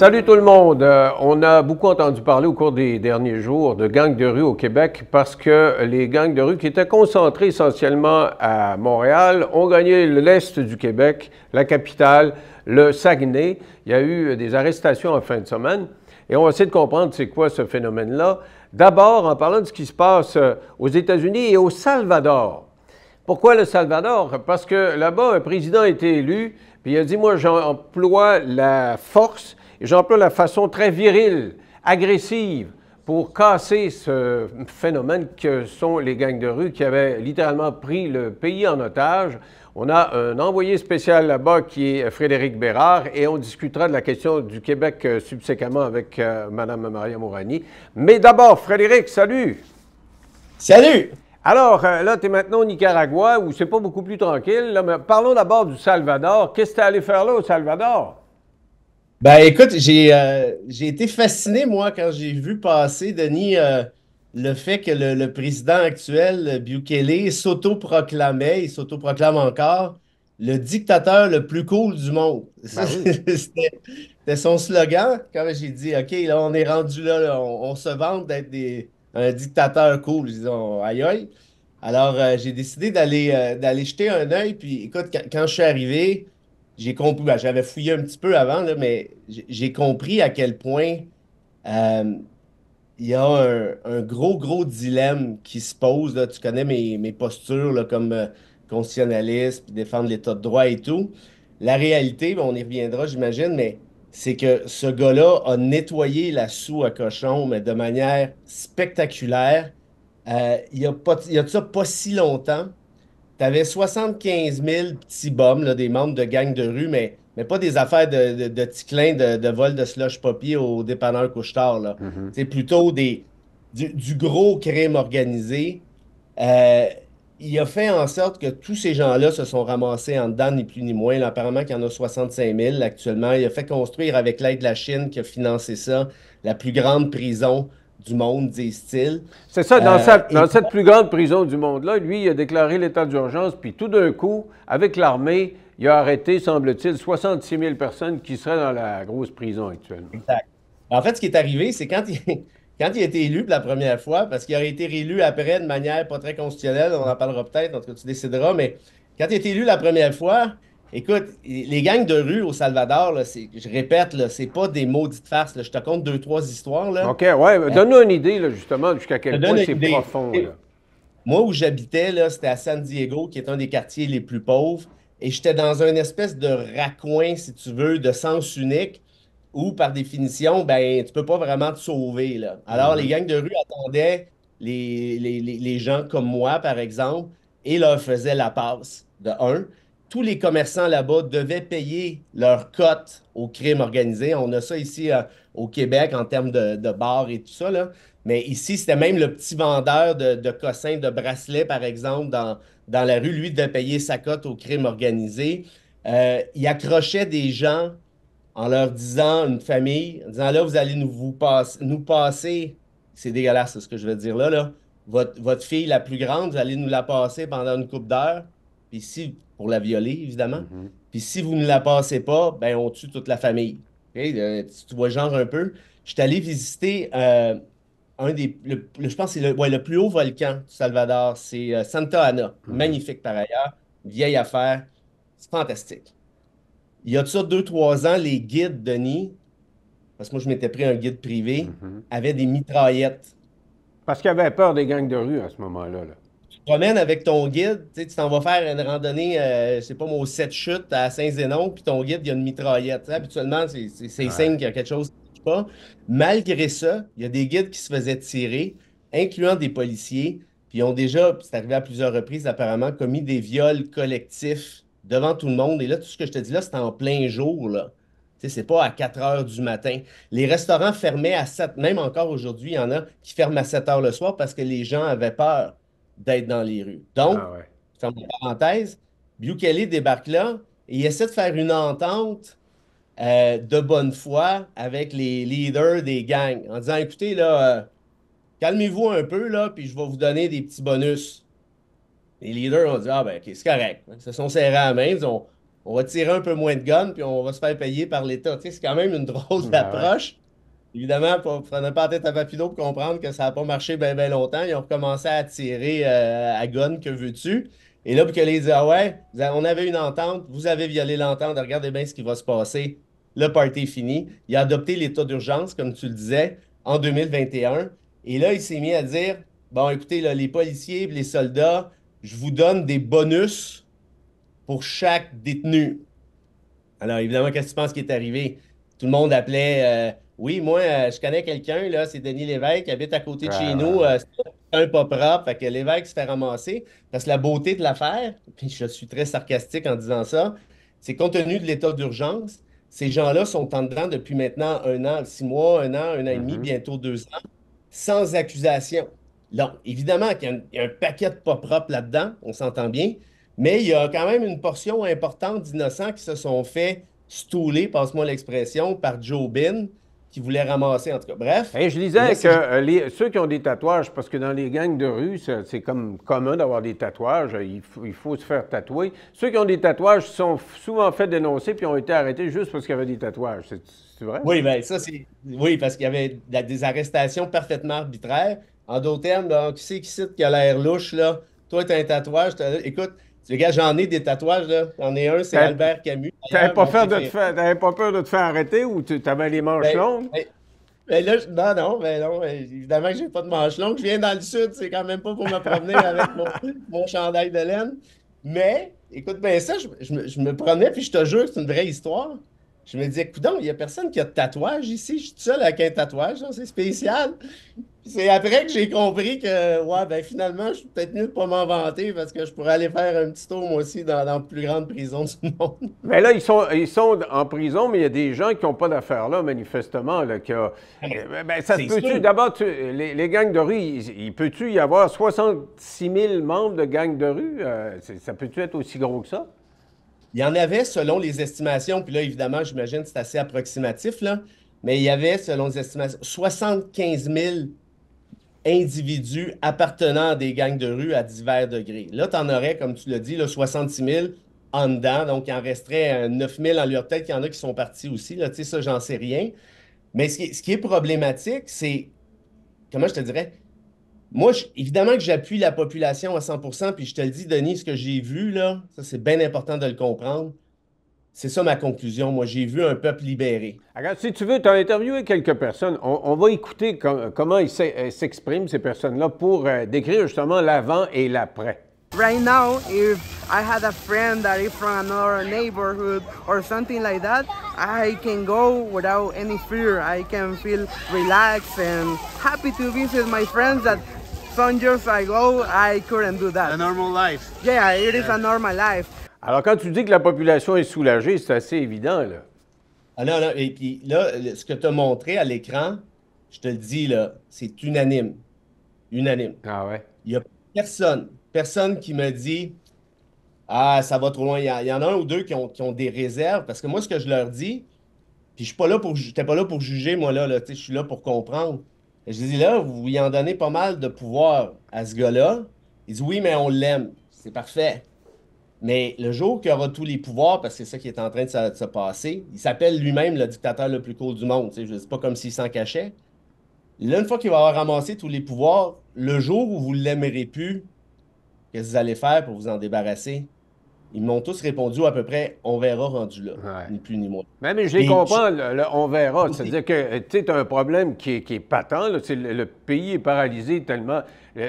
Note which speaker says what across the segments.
Speaker 1: Salut tout le monde. On a beaucoup entendu parler au cours des derniers jours de gangs de rue au Québec parce que les gangs de rue qui étaient concentrés essentiellement à Montréal ont gagné l'est du Québec, la capitale, le Saguenay. Il y a eu des arrestations en fin de semaine et on va essayer de comprendre c'est quoi ce phénomène-là. D'abord, en parlant de ce qui se passe aux États-Unis et au Salvador. Pourquoi le Salvador? Parce que là-bas, un président a été élu, puis il a dit, moi, j'emploie la force et j'emploie la façon très virile, agressive, pour casser ce phénomène que sont les gangs de rue qui avaient littéralement pris le pays en otage. On a un envoyé spécial là-bas qui est Frédéric Bérard et on discutera de la question du Québec subséquemment avec Mme Maria Mourani. Mais d'abord, Frédéric, salut!
Speaker 2: Salut!
Speaker 1: Alors, là, tu es maintenant au Nicaragua, où c'est pas beaucoup plus tranquille. Là, mais parlons d'abord du Salvador. Qu'est-ce que tu es allé faire là au Salvador?
Speaker 2: Ben écoute, j'ai été fasciné, moi, quand j'ai vu passer, Denis, le fait que le président actuel, Bukele, s'autoproclamait, il s'autoproclame encore, le dictateur le plus cool du monde. Ça,
Speaker 1: Ben oui.
Speaker 2: c'était son slogan. Quand j'ai dit, OK, là, on est rendu là, on se vante d'être un dictateur cool. Disons, aïe aïe. Alors, j'ai décidé d'aller jeter un œil. Puis, écoute, quand je suis arrivé, j'ai compris, ben, j'avais fouillé un petit peu avant, là, mais j'ai compris à quel point euh, il y a un gros dilemme qui se pose. Là. Tu connais mes postures là, comme constitutionnaliste, puis défendre l'État de droit et tout. La réalité, ben, on y reviendra, j'imagine, mais c'est que ce gars-là a nettoyé la soue à cochon, mais de manière spectaculaire. Il y a de ça pas si longtemps. Tu avais 75 000 petits bums, là, des membres de gangs de rue, mais pas des affaires de ticlins de vol de slush poppy au dépanneur couche-tard, là. C'est plutôt du gros crime organisé. Euh, il a fait en sorte que tous ces gens-là se sont ramassés en dedans, ni plus ni moins. Là, apparemment qu'il y en a 65 000 actuellement. Il a fait construire avec l'aide de la Chine qui a financé ça, la plus grande prison du monde, disent-ils.
Speaker 1: C'est ça,
Speaker 2: Et
Speaker 1: dans cette plus grande prison du monde-là, lui, il a déclaré l'état d'urgence, puis tout d'un coup, avec l'armée, il a arrêté, semble-t-il, 66 000 personnes qui seraient dans la grosse prison actuellement.
Speaker 2: exact. En fait, ce qui est arrivé, c'est quand il a été élu pour la première fois, parce qu'il aurait été réélu après de manière pas très constitutionnelle, on en parlera peut-être, en tout cas, tu décideras, mais quand il a été élu la première fois, écoute, les gangs de rue au Salvador, là, je répète, là, c'est pas des maudites farces, là. Je te conte deux, trois histoires, là.
Speaker 1: OK, ouais, donne-nous une idée, là, justement, jusqu'à
Speaker 2: Je
Speaker 1: quel
Speaker 2: te
Speaker 1: point
Speaker 2: donne
Speaker 1: c'est
Speaker 2: une idée.
Speaker 1: profond, là.
Speaker 2: Moi, où j'habitais, là, c'était à San Diego, qui est un des quartiers les plus pauvres. Et j'étais dans une espèce de raccoin, si tu veux, de sens unique, où, par définition, ben, tu peux pas vraiment te sauver, là. Alors, les gangs de rue attendaient les gens comme moi, par exemple, et leur faisaient la passe, de un. Tous les commerçants là-bas devaient payer leur cote au crime organisé. On a ça ici, au Québec en termes de bars et tout ça, là. Mais ici, c'était même le petit vendeur de cossins, de bracelets, par exemple, dans la rue. Lui, devait payer sa cote au crime organisé. Il accrochait des gens en leur disant, une famille, en disant là, vous allez nous passer, c'est dégueulasse ce que je veux dire là, votre fille la plus grande, vous allez nous la passer pendant une couple d'heures, puis si, pour la violer, évidemment.
Speaker 1: Mhm.
Speaker 2: Puis si vous ne la passez pas, ben on tue toute la famille. Ok? Tu vois le genre un peu. Je suis allé visiter je pense que c'est ouais, le plus haut volcan du Salvador, c'est Santa Ana.
Speaker 1: Mhm.
Speaker 2: Magnifique par ailleurs, vieille affaire, c'est fantastique. Il y a de ça 2, 3 ans, les guides, Denis, parce que moi je m'étais pris un guide privé,
Speaker 1: Mhm.
Speaker 2: avaient des mitraillettes.
Speaker 1: Parce qu'il avait peur des gangs de rue à ce moment-là, là.
Speaker 2: Tu te promènes avec ton guide, tu sais, tu t'en vas faire une randonnée, je sais pas moi, au 7 chutes à Saint-Zénon, puis ton guide, il y a une mitraillette. Tu sais, habituellement, c'est
Speaker 1: Ouais.
Speaker 2: signe qu'il y a quelque chose qui ne va pas. Malgré ça, il y a des guides qui se faisaient tirer, incluant des policiers, puis ils ont déjà, puis c'est arrivé à plusieurs reprises apparemment, commis des viols collectifs devant tout le monde. Et là, tout ce que je te dis là, c'est en plein jour, là. Tu sais, c'est pas à 4 heures du matin. Les restaurants fermaient à 7, même encore aujourd'hui, il y en a qui ferment à 7 heures le soir parce que les gens avaient peur d'être dans les rues. Donc,
Speaker 1: Ah ouais.
Speaker 2: ferme la parenthèse, Bukele débarque là et il essaie de faire une entente de bonne foi avec les leaders des gangs en disant, écoutez, là, calmez-vous un peu, là, puis je vais vous donner des petits bonus. Les leaders ont dit, ah ben, ok, c'est correct. Ils se sont serrés à la main, ils ont, on va tirer un peu moins de guns, puis on va se faire payer par l'État. Tu sais, c'est quand même une drôle
Speaker 1: Ben ouais.
Speaker 2: d'approche. Évidemment, il ne pas la tête à Papineau pour comprendre que ça n'a pas marché bien longtemps. Ils ont recommencé à tirer à gun, que veux-tu? Et là, pour que les disent, ah ouais, on avait une entente, vous avez violé l'entente, regardez bien ce qui va se passer. Le party est fini. Il a adopté l'état d'urgence, comme tu le disais, en 2021. Et là, il s'est mis à dire, bon, écoutez, là, les policiers, et les soldats, je vous donne des bonus pour chaque détenu. Alors, évidemment, qu'est-ce que tu penses qui est arrivé? Tout le monde appelait oui, moi, je connais quelqu'un, là, c'est Denis Lévesque, qui habite à côté de
Speaker 1: Ouais,
Speaker 2: chez
Speaker 1: ouais,
Speaker 2: nous.
Speaker 1: ouais.
Speaker 2: C'est un pas propre. Fait que Lévesque se fait ramasser. Parce que la beauté de l'affaire, puis je suis très sarcastique en disant ça, c'est compte tenu de l'état d'urgence, ces gens-là sont en dedans depuis maintenant 1 an, 6 mois, un an et demi,
Speaker 1: Mhm.
Speaker 2: bientôt 2 ans, sans accusation. Non, évidemment qu'il y a un paquet de pas propres là-dedans, on s'entend bien, mais il y a quand même une portion importante d'innocents qui se sont fait stouler, passe-moi l'expression, par Joe Bin, qui voulait ramasser, en tout cas. Bref.
Speaker 1: Et je
Speaker 2: Et là,
Speaker 1: disais que
Speaker 2: c'est
Speaker 1: ceux qui ont des tatouages, parce que dans les gangs de rue, c'est comme commun d'avoir des tatouages, il faut se faire tatouer. Ceux qui ont des tatouages sont souvent fait dénoncer puis ont été arrêtés juste parce qu'il y avait des tatouages. C'est vrai, ça?
Speaker 2: Oui, ben ça, c'est. Oui, parce qu'il y avait des arrestations parfaitement arbitraires. En d'autres termes, là, qui c'est qui cite qui a l'air louche, là? Toi, tu as un tatouage. Écoute, les gars, j'en ai des tatouages, là. J'en ai un, c'est
Speaker 1: T'avais
Speaker 2: Albert Camus,
Speaker 1: t'avais
Speaker 2: d'ailleurs,
Speaker 1: pas
Speaker 2: mon
Speaker 1: peur de
Speaker 2: préféré.
Speaker 1: t'avais pas peur de te faire arrêter ou tu avais les manches
Speaker 2: Ben,
Speaker 1: longues?
Speaker 2: ben, là, non, évidemment que j'ai pas de manches longues. Je viens dans le sud, c'est quand même pas pour me promener avec mon chandail de laine. Mais, écoute, ben ça, je me promenais, puis je te jure que c'est une vraie histoire. Je me disais, coudonc, il y a personne qui a de tatouage ici. Je suis tout seul avec un tatouage, hein, c'est spécial. C'est après que j'ai compris que, ouais, ben finalement, je suis peut-être mieux de pas m'en vanter parce que je pourrais aller faire un petit tour, moi aussi, dans la plus grande prison du monde.
Speaker 1: Mais là, ils sont en prison, mais il y a des gens qui n'ont pas d'affaires là, manifestement. Là, ben, ça se
Speaker 2: C'est
Speaker 1: peut-tu,
Speaker 2: sûr.
Speaker 1: d'abord, les gangs de rue, il peut-tu y avoir 66 000 membres de gangs de rue? Ça peut-tu être aussi gros que ça?
Speaker 2: Il y en avait selon les estimations, puis là, évidemment, j'imagine que c'est assez approximatif, là, mais il y avait, selon les estimations, 75 000 individus appartenant à des gangs de rue à divers degrés. Là, tu en aurais, comme tu l'as dit, là, 66 000 en dedans, donc il en resterait 9 000 en leur tête. Il y en a qui sont partis aussi, là, tu sais, ça, j'en sais rien. Mais ce qui est problématique, c'est, comment je te dirais, moi, évidemment que j'appuie la population à 100%, puis je te le dis, Denis, ce que j'ai vu, là, ça, c'est bien important de le comprendre. C'est ça ma conclusion. Moi, j'ai vu un peuple libéré.
Speaker 1: Regarde, si tu veux, tu as interviewé quelques personnes. On va écouter comment s'expriment, ces personnes-là, pour décrire justement l'avant et l'après.
Speaker 3: Right now, if I had a friend that is from another neighborhood or something like that, I can go without any fear. I can feel relaxed and happy to visit my friends that some years ago I couldn't do
Speaker 4: A
Speaker 3: that.
Speaker 4: normal life.
Speaker 3: Yeah, it is a normal life.
Speaker 1: Alors, quand tu dis que la population est soulagée, c'est assez évident, là.
Speaker 2: Ah non, non, et puis là, ce que tu as montré à l'écran, je te le dis, là, c'est unanime. Unanime.
Speaker 1: Ah ouais?
Speaker 2: Il n'y a personne qui me dit, ah, ça va trop loin. Il y en a un ou deux qui ont des réserves, parce que moi, ce que je leur dis, puis je suis pas là pour, j'étais pas là pour juger, moi, là, tu sais, je suis là pour comprendre. Et je dis, là, vous lui en donnez pas mal de pouvoir à ce gars-là. Il dit, oui, mais on l'aime. C'est parfait. Mais le jour qu'il aura tous les pouvoirs, parce que c'est ça qui est en train de se passer, il s'appelle lui-même le dictateur le plus cool du monde. Tu sais, je ne sais pas comme s'il s'en cachait. Là, une fois qu'il va avoir ramassé tous les pouvoirs, le jour où vous ne l'aimerez plus, qu'est-ce que vous allez faire pour vous en débarrasser? Ils m'ont tous répondu à peu près, on verra rendu là,
Speaker 1: Ouais.
Speaker 2: ni plus ni moins.
Speaker 1: Mais je les
Speaker 2: Et
Speaker 1: comprends, on verra.
Speaker 2: aussi,
Speaker 1: C'est-à-dire que tu as un problème qui est patent. Là, le pays est paralysé tellement.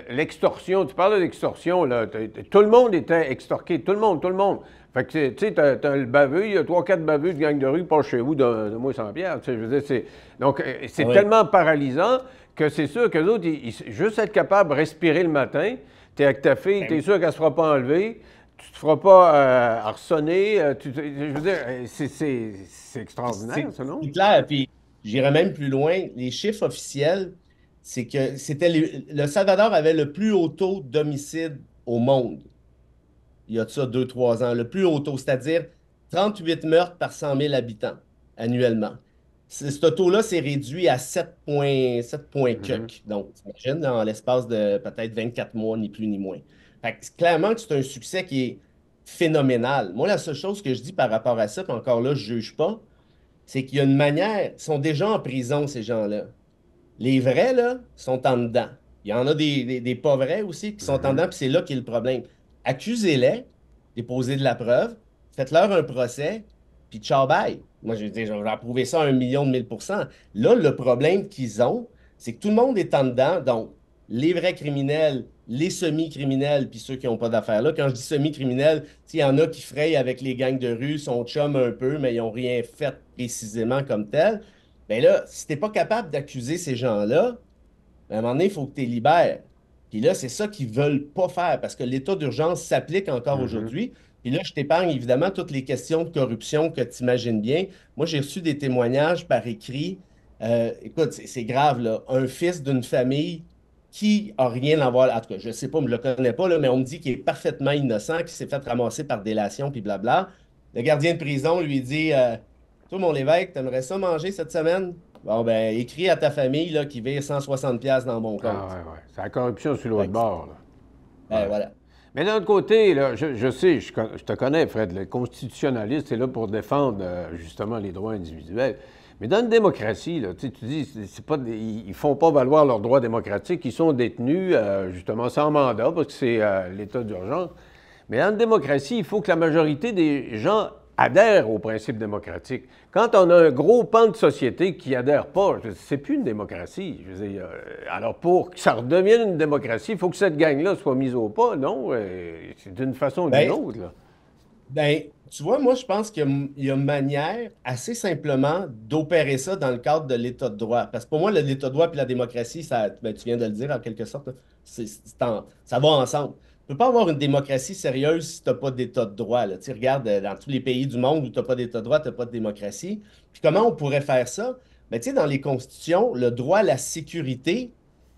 Speaker 1: L'extorsion, tu parles de l'extorsion, là. Tout le monde était extorqué. Tout le monde, tout le monde. Fait que, tu sais, t'as le baveux, il y a 3, 4 baveux de gang de rue, pas chez vous, de moi 100 piastres. Tu sais, je veux dire, donc, c'est
Speaker 2: oui,
Speaker 1: tellement paralysant que c'est sûr que autres, juste être capable de respirer le matin, tu es avec ta fille, tu es sûr qu'elle ne se fera pas enlever. Tu te feras pas harceler. Je veux dire, c'est extraordinaire,
Speaker 2: c'est
Speaker 1: ça, non?
Speaker 2: c'est clair. Puis j'irais même plus loin. Les chiffres officiels, c'est que le Salvador avait le plus haut taux d'homicide au monde. Il y a de ça 2, 3 ans, le plus haut taux, c'est-à-dire 38 meurtres par 100 000 habitants annuellement. Ce taux-là s'est réduit à 7 points
Speaker 1: Mhm.
Speaker 2: quelques. Donc, t'imagines, dans l'espace de peut-être 24 mois, ni plus ni moins. Fait que, clairement que c'est un succès qui est phénoménal. Moi, la seule chose que je dis par rapport à ça, puis encore là, je ne juge pas, c'est qu'il y a une manière, ils sont déjà en prison, ces gens-là. Les vrais, là, sont en dedans. Il y en a des pas vrais aussi qui sont en dedans, puis c'est là qu'est le problème. Accusez-les, déposez de la preuve, faites-leur un procès, puis ciao, bye. Moi, je veux dire, je vais approuver ça à 1 million de 1000%. Là, le problème qu'ils ont, c'est que tout le monde est en dedans. Donc, les vrais criminels, les semi-criminels, puis ceux qui n'ont pas d'affaires là. Quand je dis semi-criminels, il y en a qui frayent avec les gangs de rue, sont chum un peu, mais ils n'ont rien fait précisément comme tel. Bien là, si tu n'es pas capable d'accuser ces gens-là, à un moment donné, il faut que tu les libères. Puis là, c'est ça qu'ils ne veulent pas faire parce que l'état d'urgence s'applique encore aujourd'hui. Puis là, je t'épargne évidemment toutes les questions de corruption que tu imagines bien. Moi, j'ai reçu des témoignages par écrit. Écoute, c'est grave, là. Un fils d'une famille qui a rien à voir. En tout cas, je ne sais pas, je ne le connais pas, là, mais on me dit qu'il est parfaitement innocent, qui s'est fait ramasser par délation, puis blabla. Le gardien de prison lui dit toi, mon Lévesque, t'aimerais ça manger cette semaine? Bon, ben, écris à ta famille là, qui vire 160$ dans mon compte.
Speaker 1: Ah, ouais, ouais. C'est la corruption sur l'autre
Speaker 2: Fait que-
Speaker 1: bord, là.
Speaker 2: Ben,
Speaker 1: Ouais.
Speaker 2: voilà.
Speaker 1: Mais d'un autre côté, là, je sais, je te connais, Fred, le constitutionnaliste est là pour défendre justement les droits individuels. Mais dans une démocratie, là, tu sais, tu dis, c'est pas, ils ne font pas valoir leurs droits démocratiques, ils sont détenus justement sans mandat parce que c'est l'état d'urgence. Mais dans une démocratie, il faut que la majorité des gens adhèrent aux principes démocratiques. Quand on a un gros pan de société qui adhère pas, c'est plus une démocratie. Je veux dire, alors pour que ça redevienne une démocratie, il faut que cette gang-là soit mise au pas, non? C'est d'une façon ou d'une
Speaker 2: Ben,
Speaker 1: autre, là.
Speaker 2: ben, tu vois, moi, je pense qu'il y a une manière assez simplement d'opérer ça dans le cadre de l'état de droit. Parce que pour moi, l'état de droit et la démocratie, ça, ben, tu viens de le dire en quelque sorte, là, ça va ensemble. Tu ne peux pas avoir une démocratie sérieuse si tu n'as pas d'état de droit. Là. Tu sais, regarde, dans tous les pays du monde où tu n'as pas d'état de droit, tu n'as pas de démocratie. Puis comment on pourrait faire ça? Ben, tu sais, dans les constitutions, le droit à la sécurité,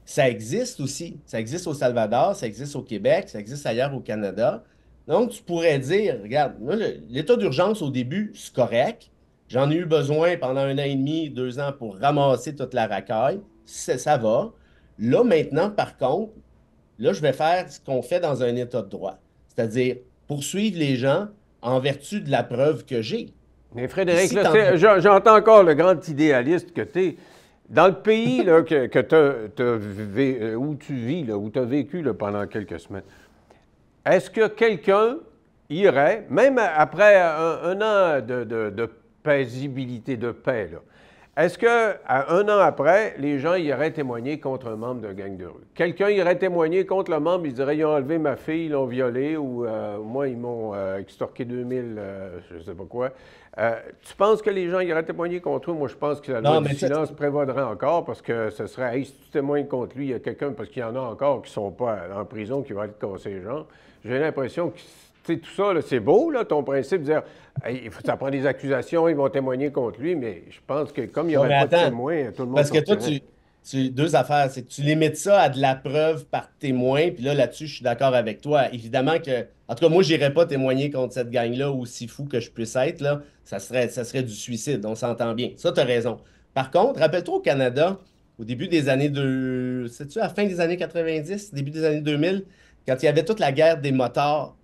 Speaker 2: ça existe aussi. Ça existe au Salvador, ça existe au Québec, ça existe ailleurs au Canada. Donc, tu pourrais dire, regarde, moi, l'état d'urgence au début, c'est correct. J'en ai eu besoin pendant 1 an et demi, 2 ans pour ramasser toute la racaille. Ça va. Là, maintenant, par contre, là, je vais faire ce qu'on fait dans un état de droit. C'est-à-dire poursuivre les gens en vertu de la preuve que j'ai.
Speaker 1: Mais
Speaker 2: Puis
Speaker 1: Frédéric,
Speaker 2: si
Speaker 1: là,
Speaker 2: t'en-
Speaker 1: j'entends encore le grand idéaliste que tu es. Dans le pays là, où tu vis, là, où tu as vécu là, pendant quelques semaines, est-ce que quelqu'un irait, même après un an de paisibilité, de paix, là, est-ce qu'un an après, les gens iraient témoigner contre un membre d'un gang de rue? Quelqu'un irait témoigner contre le membre, il dirait, ils ont enlevé ma fille, ils l'ont violée, ou moi, ils m'ont extorqué 2000, je ne sais pas quoi. Tu penses que les gens iraient témoigner contre eux? Moi, je pense que la loi
Speaker 2: Non,
Speaker 1: du
Speaker 2: mais ça,
Speaker 1: silence prévaudrait encore parce que ce serait, hey, si tu témoignes contre lui, il y a quelqu'un, parce qu'il y en a encore qui ne sont pas en prison, qui va être cassé gens. J'ai l'impression que tu sais, tout ça, là, c'est beau, là, ton principe de dire hey, ça prend des accusations, ils vont témoigner contre lui, mais je pense que comme il n'y
Speaker 2: non,
Speaker 1: aurait
Speaker 2: mais
Speaker 1: pas de
Speaker 2: attends,
Speaker 1: témoins, tout le monde
Speaker 2: parce que toi,
Speaker 1: sortirait.
Speaker 2: deux affaires, c'est que tu limites ça à de la preuve par témoin, puis là-dessus, je suis d'accord avec toi. Évidemment que, en tout cas, moi, je n'irais pas témoigner contre cette gang-là, aussi fou que je puisse être, là, ça serait du suicide, on s'entend bien. Ça, tu as raison. Par contre, rappelle-toi au Canada, au début des années sais-tu, à la fin des années 90, début des années 2000, quand il y avait toute la guerre des motards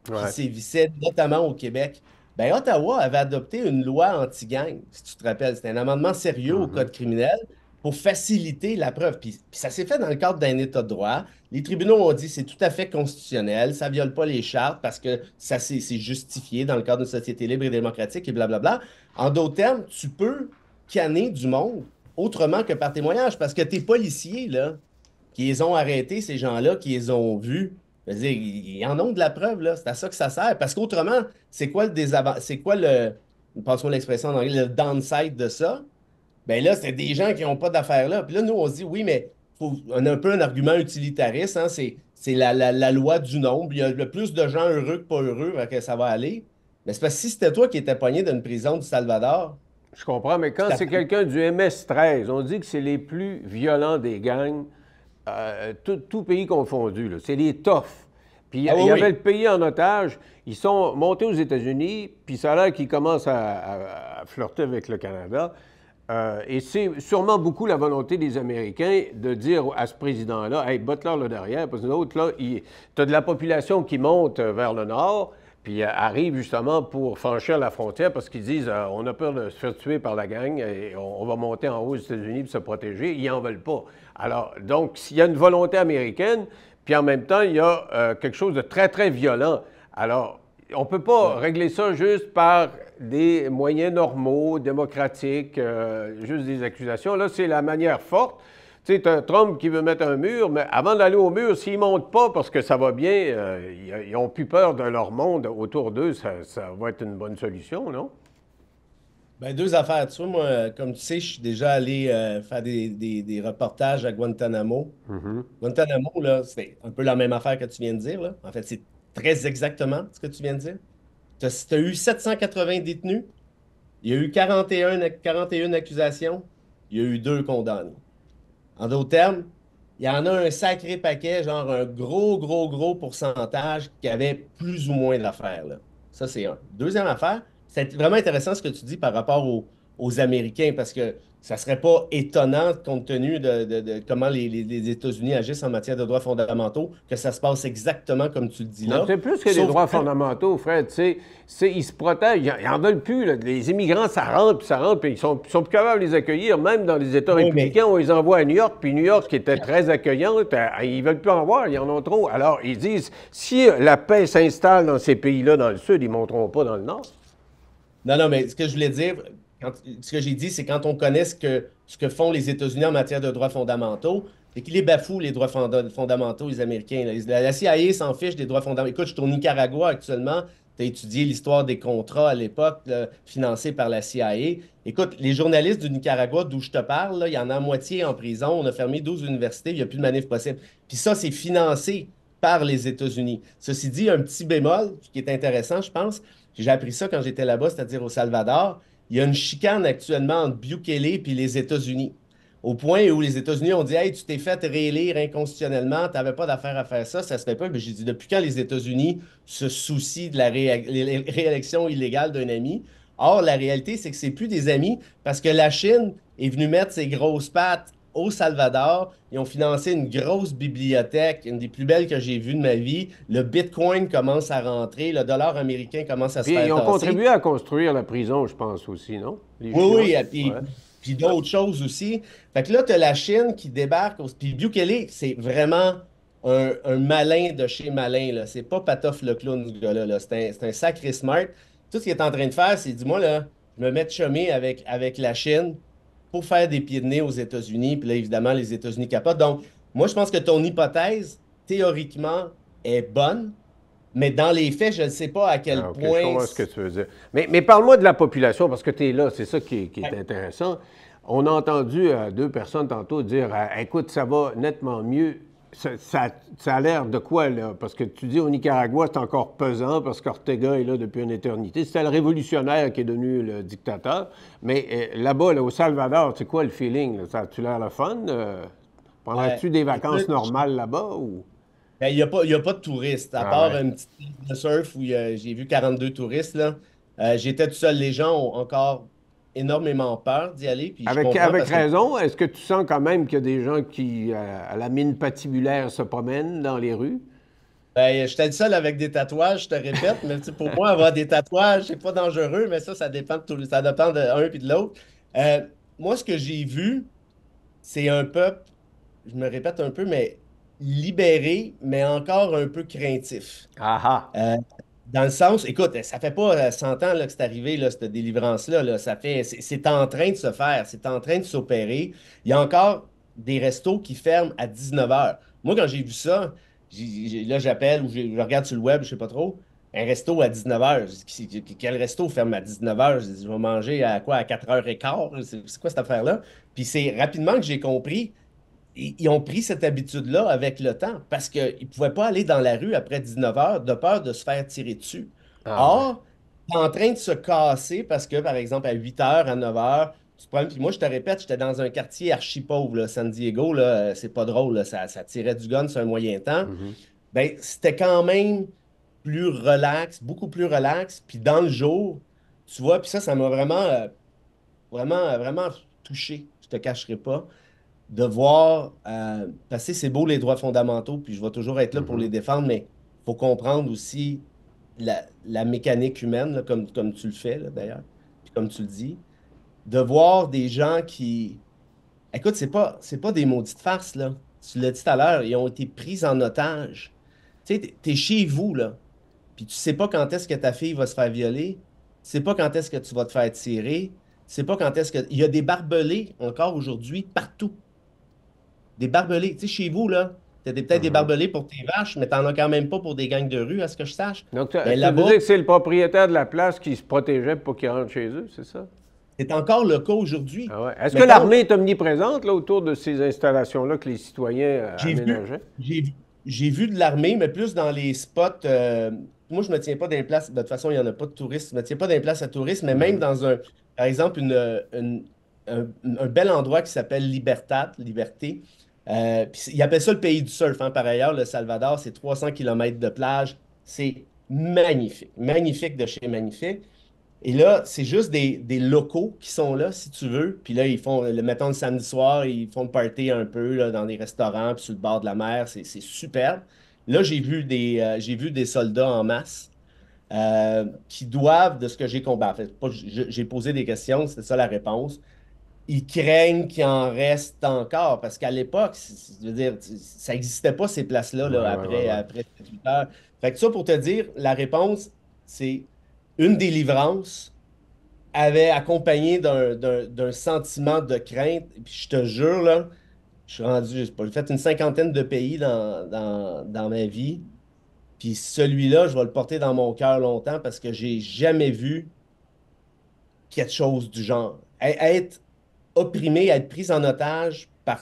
Speaker 2: qui
Speaker 1: Ouais.
Speaker 2: sévissait, notamment au Québec. Ben, Ottawa avait adopté une loi anti-gang, si tu te rappelles. C'était un amendement sérieux au
Speaker 1: Mhm.
Speaker 2: code criminel pour faciliter la preuve. Puis ça s'est fait dans le cadre d'un État de droit. Les tribunaux ont dit c'est tout à fait constitutionnel, ça ne viole pas les chartes parce que ça c'est justifié dans le cadre d'une société libre et démocratique et blablabla. En d'autres termes, tu peux canner du monde autrement que par témoignage parce que tes policiers, là, qui les ont arrêtés, ces gens-là, qui les ont vus, je veux dire, ils en ont de la preuve, là. C'est à ça que ça sert. Parce qu'autrement, c'est quoi passe-moi l'expression en anglais, le downside de ça? Ben là, c'est des gens qui n'ont pas d'affaires là. Puis là, nous, on se dit, oui, mais on a un peu un argument utilitariste, hein, c'est la loi du nombre. Il y a le plus de gens heureux que pas heureux, fait que ça va aller. Mais c'est parce que si c'était toi qui étais pogné dans une prison du Salvador,
Speaker 1: Je comprends, mais quand
Speaker 2: t'as-
Speaker 1: c'est quelqu'un du MS-13, on dit que c'est les plus violents des gangs, tout pays confondu, là. C'est les toughs. Puis il
Speaker 2: ah oui,
Speaker 1: y avait
Speaker 2: oui.
Speaker 1: le pays en otage, ils sont montés aux États-Unis, puis ça a l'air qu'ils commencent à flirter avec le Canada. Et c'est sûrement beaucoup la volonté des Américains de dire à ce président-là, hey, botte-leur là derrière, parce que l'autre, là, tu as de la population qui monte vers le nord, puis arrivent justement pour franchir la frontière parce qu'ils disent on a peur de se faire tuer par la gang et on va monter en haut aux États-Unis pour se protéger. Ils n'en veulent pas. Alors, donc, s'il y a une volonté américaine, puis en même temps, il y a quelque chose de très, très violent. Alors, on ne peut pas régler ça juste par des moyens normaux, démocratiques, juste des accusations. Là, c'est la manière forte. Tu sais, tu as Trump qui veut mettre un mur, mais avant d'aller au mur, s'ils ne montent pas parce que ça va bien, ils n'ont plus peur de leur monde autour d'eux, ça va être une bonne solution, non?
Speaker 2: Ben, deux affaires. Tu vois, moi, comme tu sais, je suis déjà allé faire des reportages à Guantanamo. Guantanamo, là, c'est un peu la même affaire que tu viens de dire, là. En fait, c'est très exactement ce que tu viens de dire. Tu as eu 780 détenus, il y a eu 41 accusations, il y a eu 2 condamnés. En d'autres termes, il y en a un sacré paquet, genre un gros pourcentage qui avait plus ou moins d'affaires, là. Ça, c'est un. Deuxième affaire, c'est vraiment intéressant ce que tu dis par rapport aux Américains, parce que ça serait pas étonnant, compte tenu de comment les États-Unis agissent en matière de droits fondamentaux, que ça se passe exactement comme tu le dis
Speaker 1: Non,
Speaker 2: là.
Speaker 1: c'est plus que des
Speaker 2: Sauf
Speaker 1: droits
Speaker 2: que-
Speaker 1: fondamentaux, Fred. Ils se protègent. Ils n'en veulent plus, là. Les immigrants, ça rentre, puis ils sont plus capables de les accueillir, même dans les États
Speaker 2: Oui,
Speaker 1: républicains, on les envoie à New York, puis New York, qui était très accueillante, ils veulent plus en voir, ils en ont trop. Alors, ils disent, si la paix s'installe dans ces pays-là, dans le Sud, ils ne monteront pas dans le Nord.
Speaker 2: Non, mais ce que je voulais dire, ce que j'ai dit, c'est quand on connaît ce que font les États-Unis en matière de droits fondamentaux, c'est qu'ils les bafouent, les droits fondamentaux, les Américains. Là. La CIA s'en fiche des droits fondamentaux. Écoute, je suis au Nicaragua actuellement. Tu as étudié l'histoire des contrats à l'époque, là, financés par la CIA. Écoute, les journalistes du Nicaragua, d'où je te parle, là, il y en a moitié en prison. On a fermé 12 universités. Il n'y a plus de manif possible. Puis ça, c'est financé par les États-Unis. Ceci dit, un petit bémol qui est intéressant, je pense. J'ai appris ça quand j'étais là-bas, c'est-à-dire au Salvador. Il y a une chicane actuellement entre Bukele et les États-Unis. Au point où les États-Unis ont dit Hey, tu t'es fait réélire inconstitutionnellement, tu n'avais pas d'affaire à faire ça, ça se fait pas. Mais j'ai dit depuis quand les États-Unis se soucient de la réélection illégale d'un ami? Or, la réalité, c'est que c'est plus des amis parce que la Chine est venue mettre ses grosses pattes au Salvador. Ils ont financé une grosse bibliothèque, une des plus belles que j'ai vues de ma vie. Le Bitcoin commence à rentrer, le dollar américain commence à se
Speaker 1: Puis
Speaker 2: faire
Speaker 1: ils ont
Speaker 2: tasser.
Speaker 1: contribué à construire la prison, je pense aussi, non? Les
Speaker 2: Oui,
Speaker 1: Chinois?
Speaker 2: oui,
Speaker 1: Ouais.
Speaker 2: puis d'autres choses aussi. Fait que là, tu as la Chine qui débarque. Puis Bukele, c'est vraiment un malin de chez malin, là. C'est pas Patof le clown, ce gars-là, là. C'est un sacré smart. Tout ce qu'il est en train de faire, c'est, dis-moi, là, je me mets de chummer avec la Chine pour faire des pieds de nez aux États-Unis. Puis là, évidemment, les États-Unis capotent. Donc, moi, je pense que ton hypothèse, théoriquement, est bonne. Mais dans les faits, je ne sais pas à quel
Speaker 1: Ah, OK, je
Speaker 2: point.
Speaker 1: comprends ce que tu veux dire. Mais parle-moi de la population, parce que tu es là, c'est ça qui est
Speaker 2: Ouais.
Speaker 1: intéressant. On a entendu 2 personnes tantôt dire écoute, ça va nettement mieux. Ça a l'air de quoi, là? Parce que tu dis au Nicaragua, c'est encore pesant parce qu'Ortega est là depuis une éternité. C'était le révolutionnaire qui est devenu le dictateur. Mais là-bas, là, au Salvador, c'est quoi le feeling? Là? Ça a-tu l'air le fun? Prendrais-tu des vacances
Speaker 2: Écoute,
Speaker 1: normales là-bas? Ou...
Speaker 2: ben, il y a pas de touristes, à
Speaker 1: Ah
Speaker 2: part
Speaker 1: ouais.
Speaker 2: une petite île de surf où j'ai vu 42 touristes, là. J'étais tout seul. Les gens ont encore énormément peur d'y aller, puis je comprends
Speaker 1: Avec
Speaker 2: parce que
Speaker 1: raison, est-ce que tu sens quand même qu'il y a des gens qui, à la mine patibulaire, se promènent dans les rues?
Speaker 2: ben, j'étais le seul avec des tatouages, je te répète, mais tu sais, pour moi, avoir des tatouages, c'est pas dangereux, mais ça dépend de tout, ça dépend de un puis de l'autre. Euh, Moi, ce que j'ai vu, c'est un peuple, je me répète un peu, mais libéré, mais encore un peu craintif.
Speaker 1: Ah ah!
Speaker 2: Euh, Dans le sens, écoute, ça fait pas 100 ans là, que c'est arrivé, là, cette délivrance-là. Là. C'est en train de se faire, c'est en train de s'opérer. Il y a encore des restos qui ferment à 19h. Moi, quand j'ai vu ça, là, j'appelle ou je regarde sur le web, je sais pas trop, un resto à 19h. Quel resto ferme à 19h? Je vais manger à quoi? À 4h15? C'est quoi cette affaire-là? Puis c'est rapidement que j'ai compris ils ont pris cette habitude-là avec le temps parce qu'ils ne pouvaient pas aller dans la rue après 19 heures de peur de se faire tirer dessus.
Speaker 1: Ah ouais.
Speaker 2: Or, c'est en train de se casser parce que, par exemple, à 8 heures, à 9 heures, tu prends, puis moi, je te répète, j'étais dans un quartier archi pauvre, là, San Diego, là, c'est pas drôle, là, ça tirait du gun sur un moyen temps.
Speaker 1: Mhm.
Speaker 2: Ben, c'était quand même plus relax, beaucoup plus relax. Puis dans le jour, tu vois, puis ça m'a vraiment touché, je te cacherai pas de voir, parce que c'est beau les droits fondamentaux, puis je vais toujours être là pour les
Speaker 1: Mhm.
Speaker 2: défendre, mais il faut comprendre aussi la mécanique humaine, là, comme tu le fais, là, d'ailleurs, puis comme tu le dis, de voir des gens qui... Écoute, c'est pas des maudites farces, là. Tu l'as dit tout à l'heure, ils ont été pris en otage. Tu sais, t'es chez vous, là, puis tu sais pas quand est-ce que ta fille va se faire violer, tu sais pas quand est-ce que tu vas te faire tirer, tu sais pas quand est-ce que... Il y a des barbelés, encore aujourd'hui, partout. Des barbelés. Tu sais, chez vous, là, t'as peut-être des
Speaker 1: Mhm.
Speaker 2: barbelés pour tes vaches, mais t'en as quand même pas pour des gangs de rue, à ce que je sache.
Speaker 1: Donc,
Speaker 2: Mais
Speaker 1: tu veux
Speaker 2: là-bas,
Speaker 1: dire que c'est le propriétaire de la place qui se protégeait pour qu'ils rentrent chez eux, c'est ça?
Speaker 2: c'est encore le cas aujourd'hui.
Speaker 1: Ah ouais. Est-ce que
Speaker 2: Mettons,
Speaker 1: l'armée est omniprésente là, autour de ces installations-là que les citoyens
Speaker 2: j'ai vu,
Speaker 1: aménageaient?
Speaker 2: j'ai vu de l'armée, mais plus dans les spots. Moi, je me tiens pas dans les places. De toute façon, il n'y en a pas de touristes. Je me tiens pas dans les places à touristes, mais même
Speaker 1: Mhm.
Speaker 2: dans par exemple, un bel endroit qui s'appelle Libertad, Liberté. Puis ils appellent ça le pays du surf, hein, par ailleurs, le Salvador, c'est 300 kilomètres de plage. C'est magnifique. Magnifique de chez magnifique. Et là, c'est juste des locaux qui sont là, si tu veux. Puis là, ils font, mettons le samedi soir, ils font le party un peu là, dans des restaurants, puis sur le bord de la mer. C'est superbe. Là, j'ai vu des soldats en masse qui doivent, de ce que j'ai compris, en fait, j'ai posé des questions, c'est ça la réponse. Ils craignent qu'il en reste encore, parce qu'à l'époque, je veux dire, ça n'existait pas ces places-là
Speaker 1: Ouais,
Speaker 2: là,
Speaker 1: ouais, ouais, ouais.
Speaker 2: après 8 heures. Fait que ça, pour te dire, la réponse, c'est une délivrance avait accompagné d'un sentiment de crainte. Et puis je te jure, là, je suis rendu, je sais pas, j'ai fait une cinquantaine de pays dans ma vie. Puis celui-là, je vais le porter dans mon cœur longtemps parce que j'ai jamais vu quelque chose du genre. Être opprimé, être pris en otage par